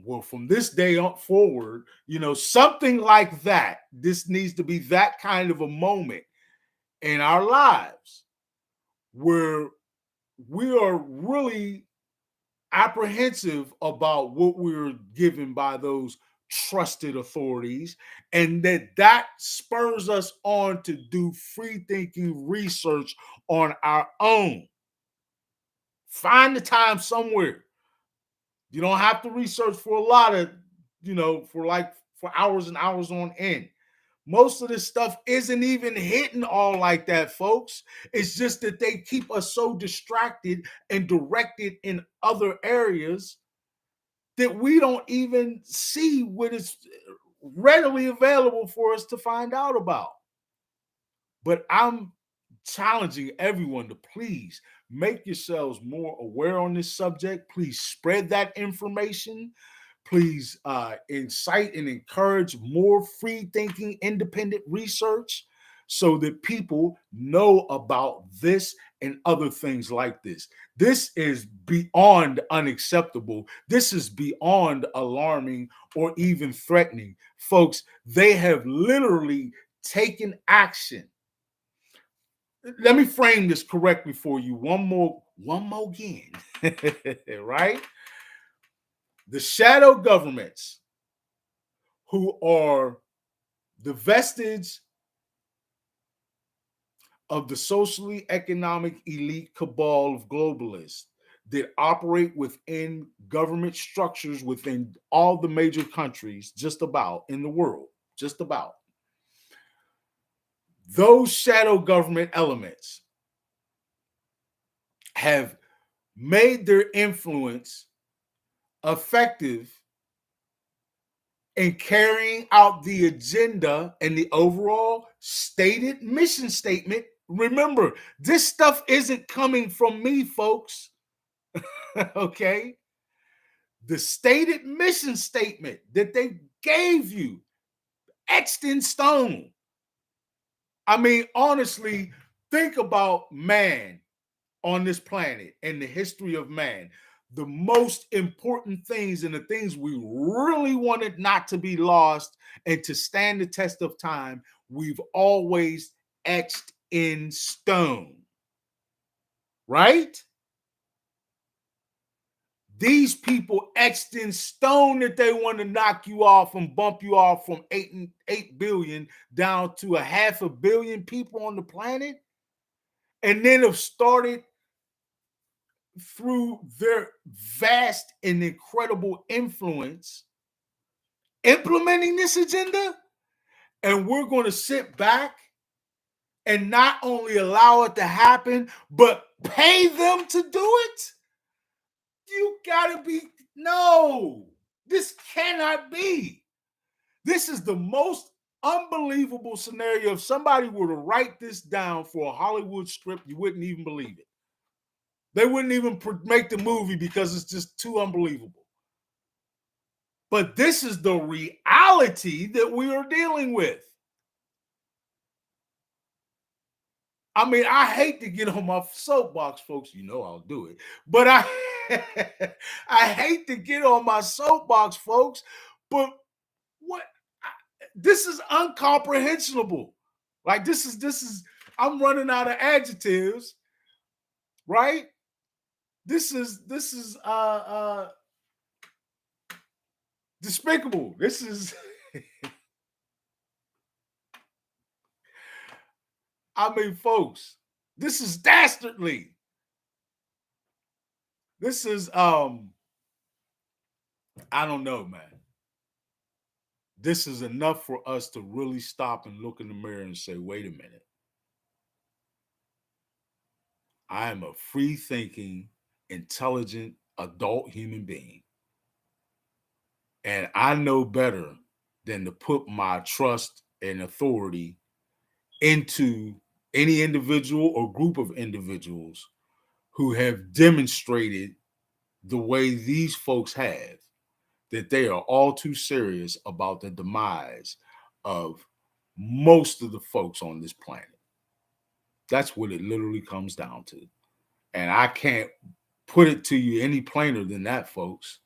[SPEAKER 1] well, from this day on forward, something like that. This needs to be that kind of a moment in our lives where we are really apprehensive about what we're given by those trusted authorities, and that spurs us on to do free thinking research on our own. Find the time somewhere. You don't have to research for a lot of, for hours and hours on end. Most of this stuff isn't even hitting all like that, folks. It's just that they keep us so distracted and directed in other areas that we don't even see what is readily available for us to find out about. But I'm challenging everyone to please make yourselves more aware on this subject. Please spread that information. Please incite and encourage more free thinking, independent research so that people know about this and other things like this. This is beyond unacceptable. This is beyond alarming or even threatening. Folks, they have literally taken action. Let me frame this correctly for you one more again. Right? The shadow governments, who are the vestige of the socially economic elite cabal of globalists that operate within government structures within all the major countries, just about in the world, just about. Those shadow government elements have made their influence effective in carrying out the agenda and the overall stated mission statement. Remember, this stuff isn't coming from me, folks. Okay? The stated mission statement that they gave you, etched in stone. I mean, honestly, think about man on this planet and the history of man. the most important things and the things we really wanted not to be lost and to stand the test of time, we've always etched in stone. Right? These people etched in stone that they want to knock you off and bump you off from 8 billion down to 500 million people on the planet, and then have started through their vast and incredible influence implementing this agenda. And we're going to sit back and not only allow it to happen, but pay them to do it. You gotta be, no, this cannot be. This is the most unbelievable scenario. If somebody were to write this down for a Hollywood script, you wouldn't even believe it. They wouldn't even make the movie because it's just too unbelievable. But this is the reality that we are dealing with. I mean, I hate to get on my soapbox, folks. You know I'll do it. But I hate to get on my soapbox, folks. But what? This is incomprehensible. Like this is. I'm running out of adjectives, right? This is despicable. This is. I mean, folks, this is dastardly. This is I don't know, man. This is enough for us to really stop and look in the mirror and say, wait a minute. I am a free-thinking, intelligent, adult human being. And I know better than to put my trust and authority into any individual or group of individuals who have demonstrated the way these folks have, that they are all too serious about the demise of most of the folks on this planet. That's what it literally comes down to. And I can't put it to you any plainer than that, folks.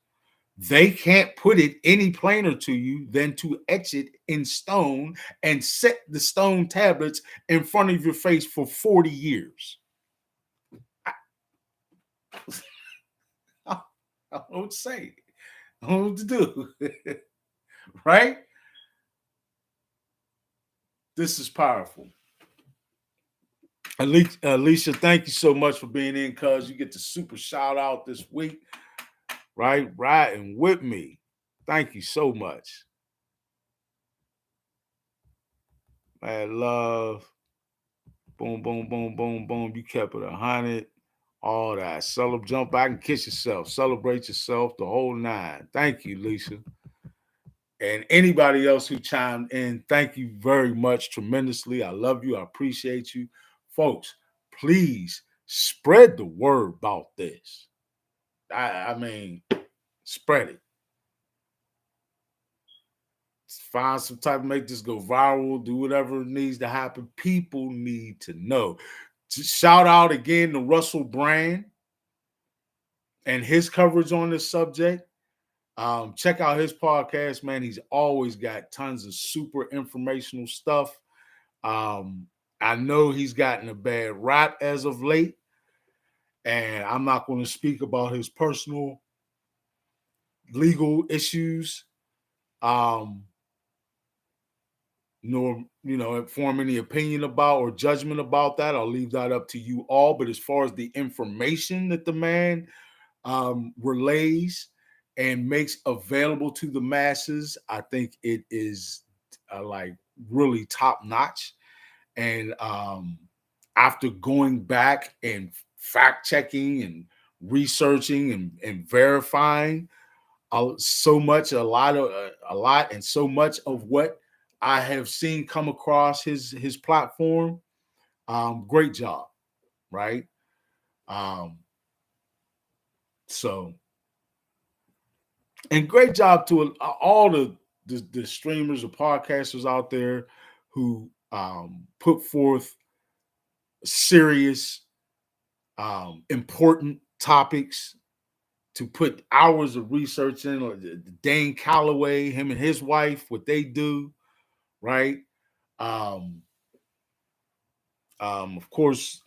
[SPEAKER 1] They can't put it any plainer to you than to etch it in stone and set the stone tablets in front of your face for 40 years. I don't know what to say. I don't know what to do. Right? This is powerful. Alicia, thank you so much for being in, cuz you get the super shout out this week. Right? Riding with me. Thank you so much. Mad love. Boom, boom, boom, boom, boom. You kept it 100. All that. Jump back and kiss yourself. Celebrate yourself, the whole 9. Thank you, Lisa. And anybody else who chimed in, thank you very much, tremendously. I love you. I appreciate you. Folks, please spread the word about this. I mean, spread it. Find some type of make this go viral, do whatever needs to happen. People need to know. Shout out again to Russell Brand and his coverage on this subject. Check out his podcast, man. He's always got tons of super informational stuff. I know he's gotten a bad rap as of late, and I'm not going to speak about his personal legal issues, nor form any opinion about or judgment about that. I'll leave that up to you all. But as far as the information that the man relays and makes available to the masses, I think it is like really top notch. And after going back and fact checking and researching and verifying so much of what I have seen come across his platform, great job, right? So, and great job to all the streamers or podcasters out there who put forth serious, important topics put hours of research in, or Dane Calloway, him and his wife, what they do, right? Of course,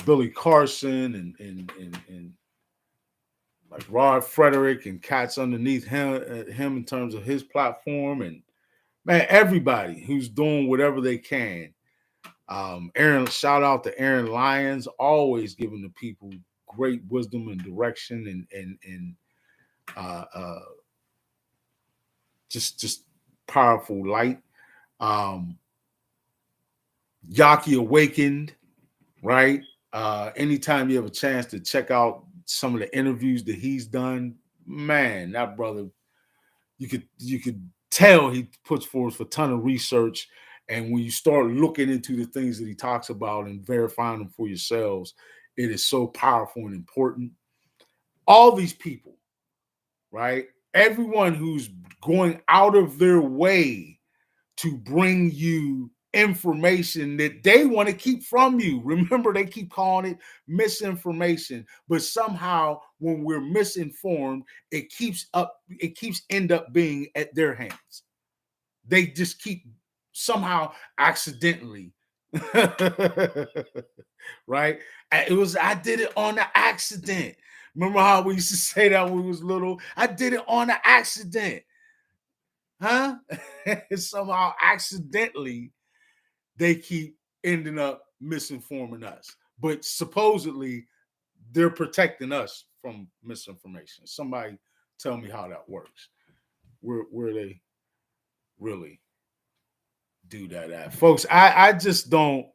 [SPEAKER 1] Billy Carson and like Rod Frederick and cats underneath him in terms of his platform, and man, everybody who's doing whatever they can. Aaron, shout out to Aaron Lyons, always giving the people great wisdom and direction, and just powerful light. Yaki Awakened, right? Anytime you have a chance to check out some of the interviews that he's done, man, that brother, you could tell he puts forth a ton of research. And when you start looking into the things that he talks about and verifying them for yourselves, it is so powerful and important. All these people, right? Everyone who's going out of their way to bring you information that they want to keep from you. Remember, they keep calling it misinformation, but somehow when we're misinformed, it keeps end up being at their hands. They just keep somehow accidentally, right? I did it on the accident. Remember how we used to say that when we was little? I did it on the accident. Huh? Somehow accidentally they keep ending up misinforming us. But supposedly they're protecting us from misinformation. Somebody tell me how that works. Where they really do that at. Folks, I just don't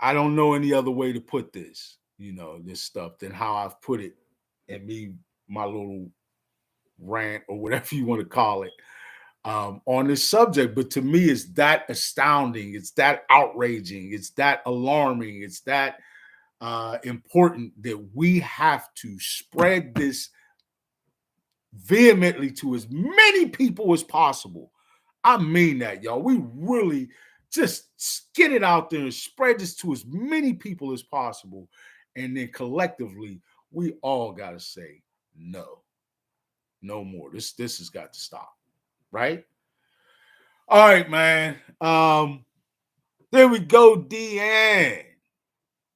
[SPEAKER 1] know any other way to put this, this stuff than how I've put it in my little rant or whatever you want to call it. On this subject, but to me, it's that astounding, it's that outraging, it's that alarming, it's that important that we have to spread this vehemently to as many people as possible. I mean that, y'all. We really just get it out there and spread this to as many people as possible, and then collectively, we all got to say no more. This has got to stop. Right? All right, man. There we go, Deanne.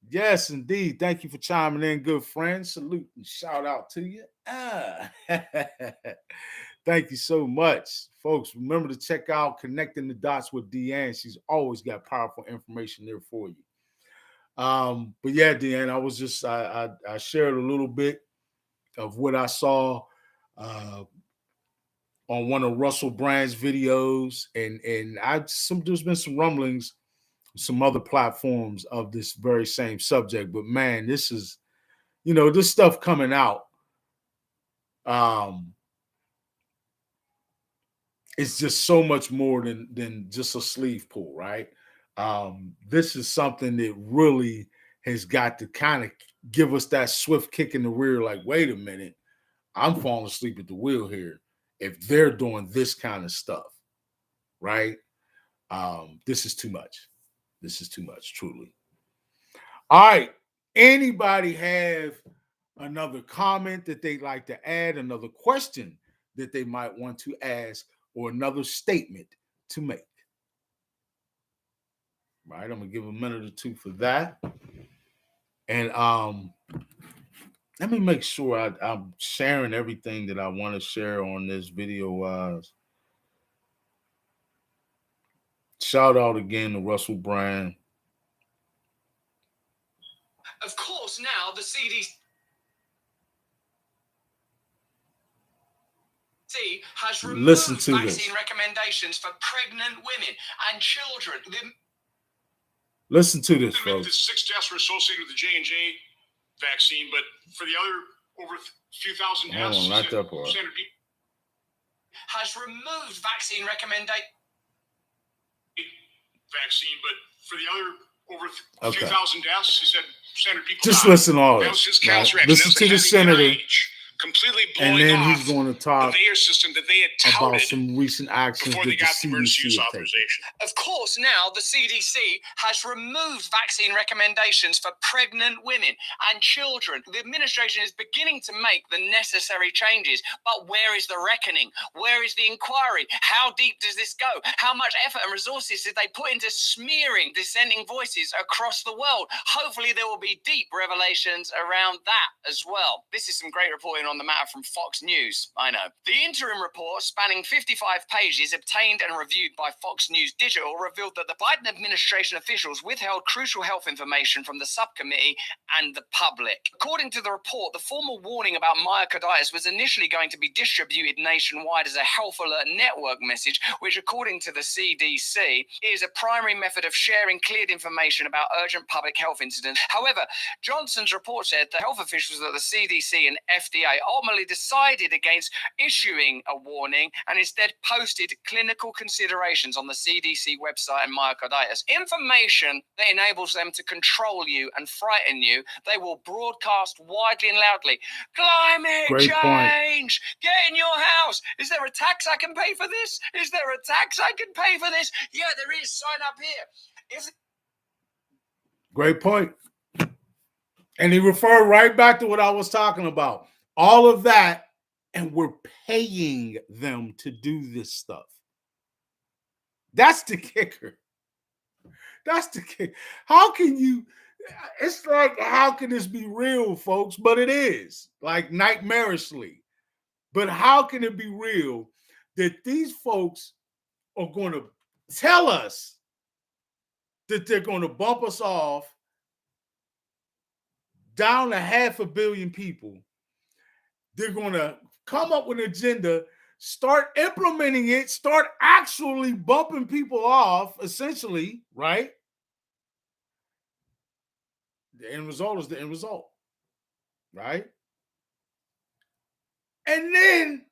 [SPEAKER 1] Yes, indeed. Thank you for chiming in, good friend. Salute and shout out to you. Thank you so much. Folks, remember to check out Connecting the Dots with Deanne. She's always got powerful information there for you. But yeah, Deanne, I was just I shared a little bit of what I saw on one of Russell Brand's videos, and there's been some rumblings, some other platforms of this very same subject. But man, this is, this stuff coming out. It's just so much more than just a sleeve pull, right? This is something that really has got to kind of give us that swift kick in the rear, like, wait a minute, I'm falling asleep at the wheel here if they're doing this kind of stuff, right? This is too much. This is too much, truly. All right. Anybody have another comment that they'd like to add, another question that they might want to ask, or another statement to make? Right. I'm going to give a minute or two for that. And let me make sure I'm sharing everything that I want to share on this video. Shout out again to Russell Brand.
[SPEAKER 3] Of course, now the CDC has removed vaccine recommendations for pregnant women and children.
[SPEAKER 1] Listen to this, folks.
[SPEAKER 5] The 6 deaths were associated with the J&J vaccine, but for the other over a few thousand deaths,
[SPEAKER 3] has removed vaccine recommendation.
[SPEAKER 5] Vaccine, but for the other over a few thousand deaths, he said 600 people
[SPEAKER 1] just
[SPEAKER 5] died.
[SPEAKER 1] Listen to all this.
[SPEAKER 5] Right? Listen to the senator. completely
[SPEAKER 1] and
[SPEAKER 5] blowing
[SPEAKER 1] then
[SPEAKER 5] off
[SPEAKER 1] he's going to
[SPEAKER 5] the
[SPEAKER 1] talk
[SPEAKER 5] conveyor system that they had
[SPEAKER 1] about
[SPEAKER 5] touted
[SPEAKER 1] some recent actions
[SPEAKER 5] before
[SPEAKER 1] that
[SPEAKER 5] they
[SPEAKER 1] the
[SPEAKER 5] got the emergency
[SPEAKER 1] CDC
[SPEAKER 5] use
[SPEAKER 1] have taken.
[SPEAKER 5] authorization.
[SPEAKER 3] Of course, now the CDC has removed vaccine recommendations for pregnant women and children. The administration is beginning to make the necessary changes. But where is the reckoning? Where is the inquiry? How deep does this go? How much effort and resources did they put into smearing dissenting voices across the world? Hopefully, there will be deep revelations around that as well. This is some great reporting on the matter from Fox News, I know. The interim report, spanning 55 pages, obtained and reviewed by Fox News Digital, revealed that the Biden administration officials withheld crucial health information from the subcommittee and the public. According to the report, the formal warning about myocarditis was initially going to be distributed nationwide as a health alert network message, which, according to the CDC, is a primary method of sharing cleared information about urgent public health incidents. However, Johnson's report said the health officials at the CDC and FDA ultimately decided against issuing a warning and instead posted clinical considerations on the CDC website and myocarditis. Information that enables them to control you and frighten you, they will broadcast widely and loudly. Climate
[SPEAKER 1] Great point.
[SPEAKER 3] change! Get in your house! Is there a tax I can pay for this? Is there a tax I can pay for this? Yeah, there is. Sign up here.
[SPEAKER 1] Great point. And he referred right back to what I was talking about. All of that, and we're paying them to do this stuff. That's the kicker. That's the kicker. How can you? It's like, how can this be real, folks? But it is, like, nightmarishly. But how can it be real that these folks are going to tell us that they're going to bump us off down to 500 million people? They're going to come up with an agenda, start implementing it, start actually bumping people off, essentially, right? The end result is the end result, right? And then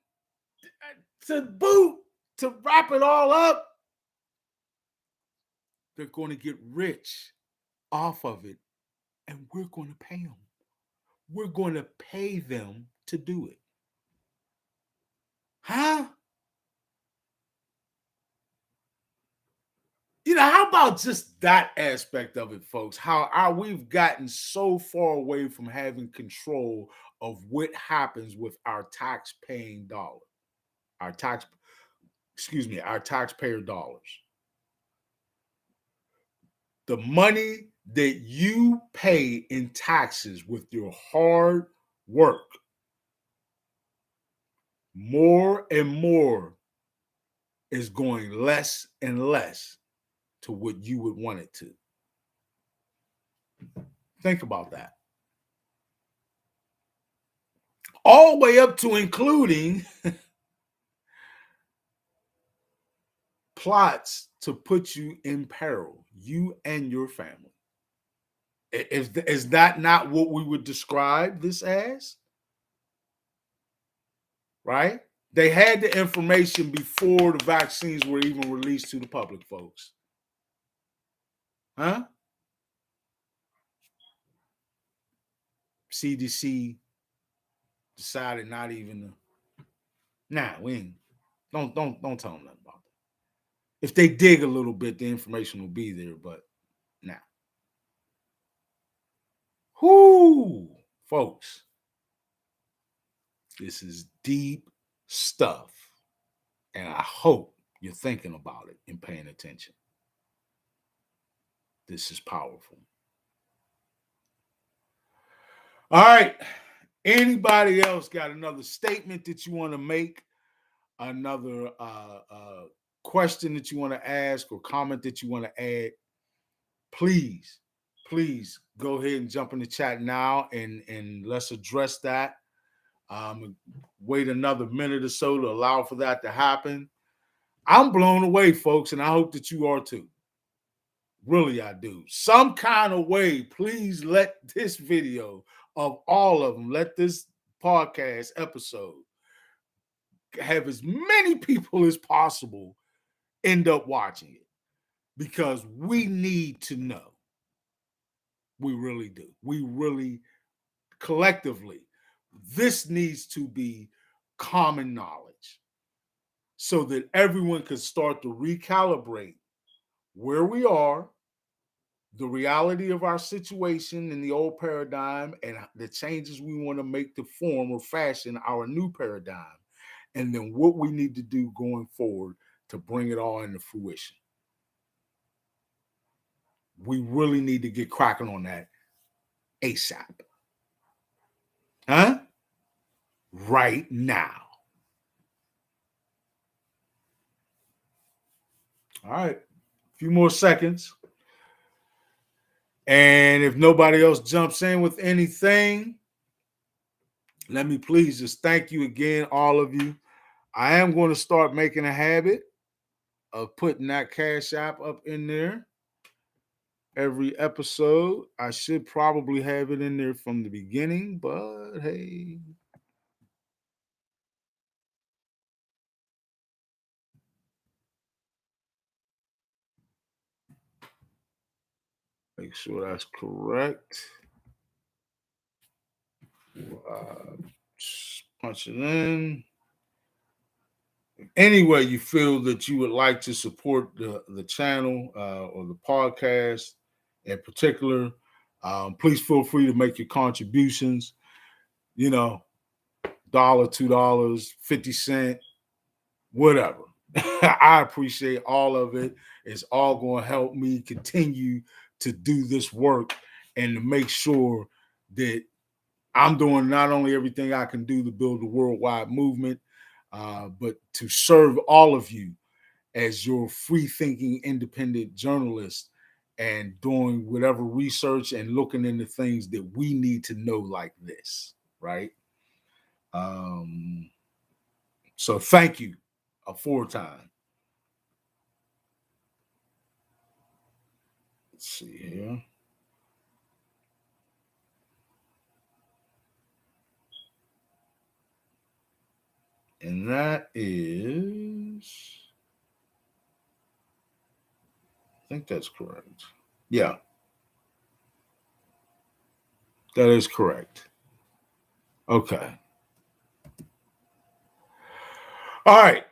[SPEAKER 1] to boot, to wrap it all up, they're going to get rich off of it, and we're going to pay them. We're going to pay them to do it. Huh? How about just that aspect of it, folks? How we've gotten so far away from having control of what happens with our tax-paying dollar, our taxpayer dollars. The money that you pay in taxes with your hard work, more and more is going less and less to what you would want it to. Think about that. All the way up to including plots to put you in peril, you and your family. Is that not what we would describe this as? Right? They had the information before the vaccines were even released to the public, folks. Huh? CDC decided not even to. Nah, we ain't. Don't tell them nothing about that. If they dig a little bit, the information will be there, but nah. Whoo, folks. This is deep stuff. And I hope you're thinking about it and paying attention. This is powerful. All right. Anybody else got another statement that you want to make? Another question that you want to ask or comment that you want to add? Please go ahead and jump in the chat now and let's address that. Wait another minute or so to allow for that to happen. I'm blown away, folks, and I hope that you are too. Really, I do. Some kind of way, please let this video of all of them, let this podcast episode have as many people as possible end up watching it, because we need to know. We really do. We really collectively, this needs to be common knowledge so that everyone can start to recalibrate where we are, the reality of our situation in the old paradigm, and the changes we want to make to form or fashion our new paradigm, and then what we need to do going forward to bring it all into fruition. We really need to get cracking on that ASAP. Huh? Right now. All right. A few more seconds. And if nobody else jumps in with anything, let me please just thank you again, all of you. I am going to start making a habit of putting that Cash App up in there every episode. I should probably have it in there from the beginning, but hey. Make sure that's correct. Punch it in. Any way you feel that you would like to support the channel or the podcast in particular, please feel free to make your contributions. You know, $1, $2, 50 cents, whatever. I appreciate all of it. It's all going to help me continue to do this work and to make sure that I'm doing not only everything I can do to build a worldwide movement, but to serve all of you as your free-thinking, independent journalist and doing whatever research and looking into things that we need to know like this, right? So thank you for time. Let's see here. And that is, I think that's correct. Yeah. That is correct. Okay. All right.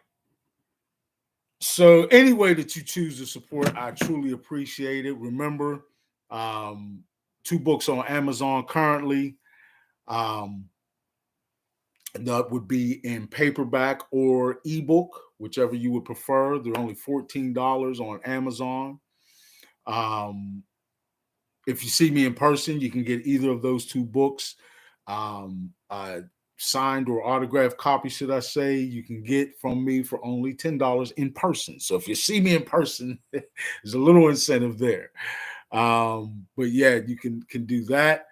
[SPEAKER 1] So any way that you choose to support, I truly appreciate it. Remember, 2 books on Amazon currently. That would be in paperback or ebook, whichever you would prefer. They're only $14 on Amazon. If you see me in person, you can get either of those 2 books. Signed or autographed copy, should I say, you can get from me for only $10 in person. So if you see me in person, there's a little incentive there. But yeah, you can do that.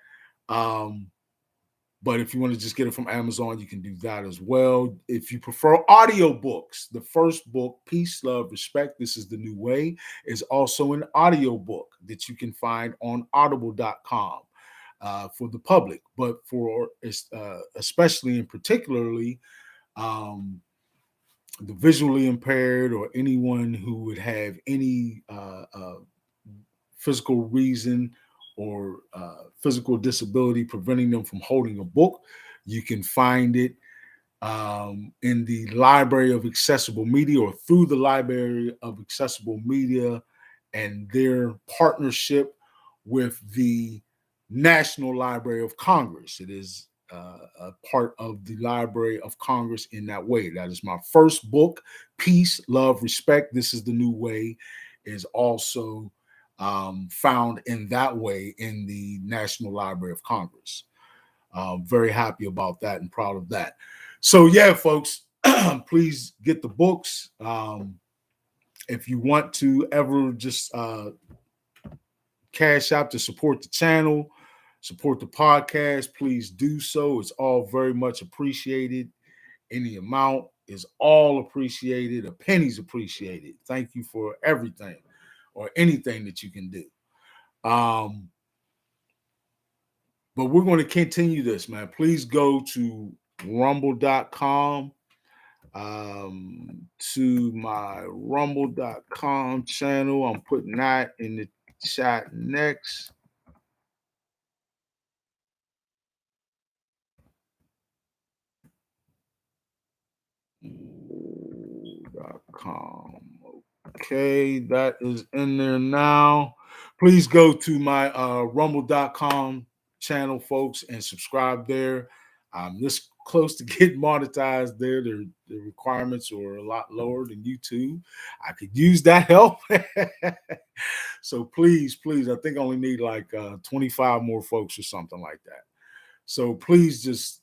[SPEAKER 1] But if you want to just get it from Amazon, you can do that as well. If you prefer audiobooks, the first book, Peace, Love, Respect, This is the New Way, is also an audiobook that you can find on audible.com for the public. But for especially and particularly the visually impaired or anyone who would have any physical reason or physical disability preventing them from holding a book, you can find it in the Library of Accessible Media or through the Library of Accessible Media and their partnership with the National Library of Congress. It is a part of the Library of Congress in that way. That is my first book, Peace, Love, Respect, This is the New Way, is also found in that way in the National Library of Congress. Very happy about that and proud of that. So yeah, folks, please get the books. If you want to ever just cash out to support the channel, support the podcast, please do so. It's all very much appreciated. Any amount is all appreciated. A penny's appreciated. Thank you for everything or anything that you can do. But we're going to continue this, man. Please go to rumble.com, to my rumble.com channel. I'm putting that in the chat next. rumble.com. Okay, that is in there now. Please go to my rumble.com channel, folks, and subscribe there. I'm this close to getting monetized there. The requirements are a lot lower than YouTube. I could use that help. So please, I think I only need like 25 more folks or something like that. So please just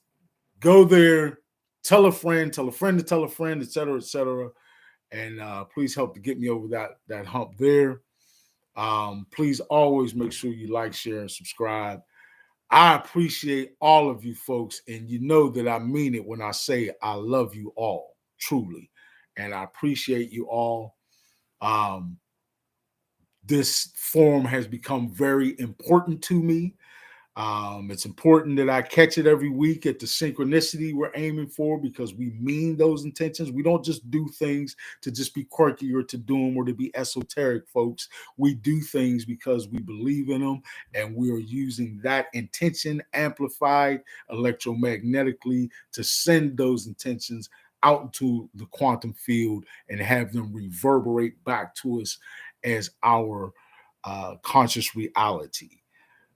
[SPEAKER 1] go there, tell a friend to tell a friend, etc., etc., and please help to get me over that hump there. Please always make sure you like, share, and subscribe. I appreciate all of you folks, and you know that I mean it when I say I love you all, truly, and I appreciate you all. This forum has become very important to me. It's important that I catch it every week at the synchronicity we're aiming for, because we mean those intentions. We don't just do things to just be quirky or to do them or to be esoteric, folks. We do things because we believe in them, and we are using that intention amplified electromagnetically to send those intentions out into the quantum field and have them reverberate back to us as our conscious reality.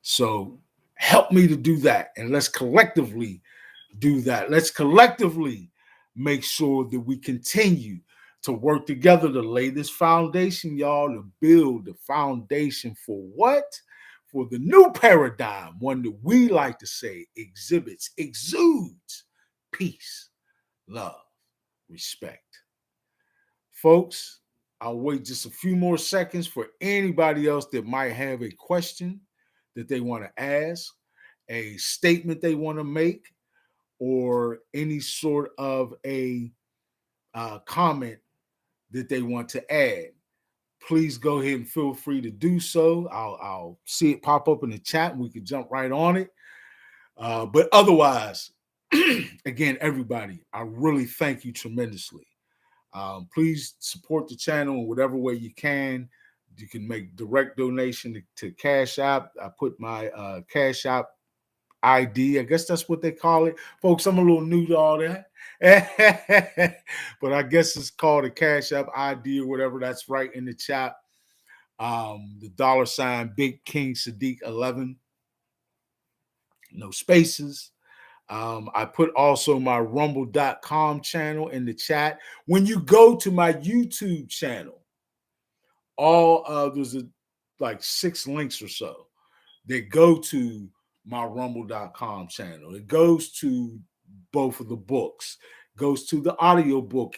[SPEAKER 1] So help me to do that, and let's collectively do that. Let's collectively make sure that we continue to work together to lay this foundation, y'all, to build the foundation for what? For the new paradigm, one that we like to say exudes peace, love, respect. Folks, I'll wait just a few more seconds for anybody else that might have a question that they want to ask, a statement they want to make, or any sort of a comment that they want to add. Please go ahead and feel free to do so. I'll see it pop up in the chat and we can jump right on it. But otherwise, again, everybody, I really thank you tremendously. Please support the channel in whatever way you can. You can make direct donation to Cash App. I put my Cash App ID. I guess that's what they call it. Folks, I'm a little new to all that. But I guess it's called a Cash App ID or whatever. That's right in the chat. The $ Big King Sadiq 11. No spaces. I put also my rumble.com channel in the chat. When you go to my YouTube channel, there's like 6 links or so that go to my rumble.com channel. It goes to both of the books, goes to the audiobook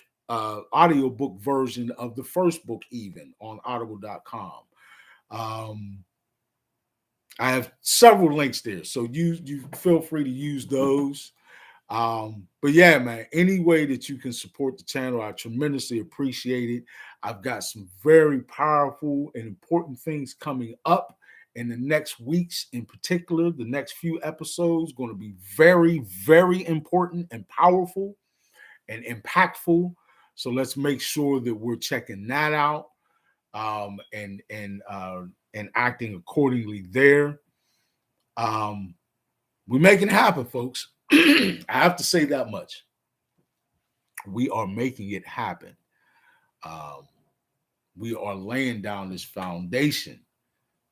[SPEAKER 1] version of the first book, even on audible.com. I have several links there, so you feel free to use those. But yeah, man, any way that you can support the channel, I tremendously appreciate it. I've got some very powerful and important things coming up in the next weeks. In particular, the next few episodes going to be very, very important and powerful and impactful. So let's make sure that we're checking that out and acting accordingly there. We're making it happen, folks. I have to say that much. We are making it happen. We are laying down this foundation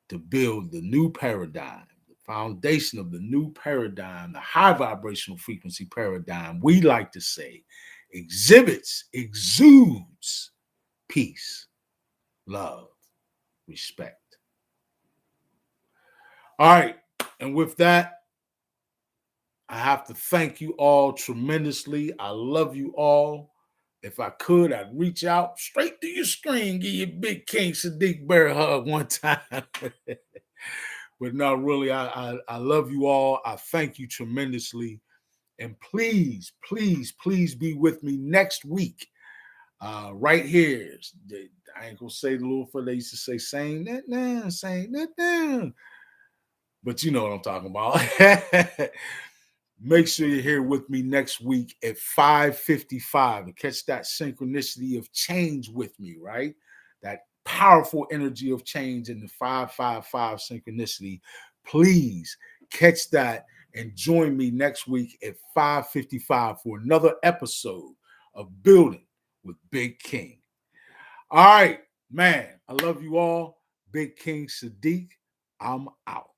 [SPEAKER 1] to build the new paradigm, the foundation of the new paradigm, the high vibrational frequency paradigm. We like to say exudes peace, love, respect. All right. And with that, I have to thank you all tremendously. I love you all. If I could, I'd reach out straight to your screen, give you Big King Sadiq Bear hug one time. But no, really, I love you all. I thank you tremendously. And please, please, please be with me next week. Right here. I ain't gonna say the little fella used to say, saying that now, saying that now. But you know what I'm talking about. Make sure you're here with me next week at 5:55 and catch that synchronicity of change with me, right? That powerful energy of change in the 555 synchronicity. Please catch that and join me next week at 5:55 for another episode of Building with Big King. All right, man. I love you all. Big King Sadiq, I'm out.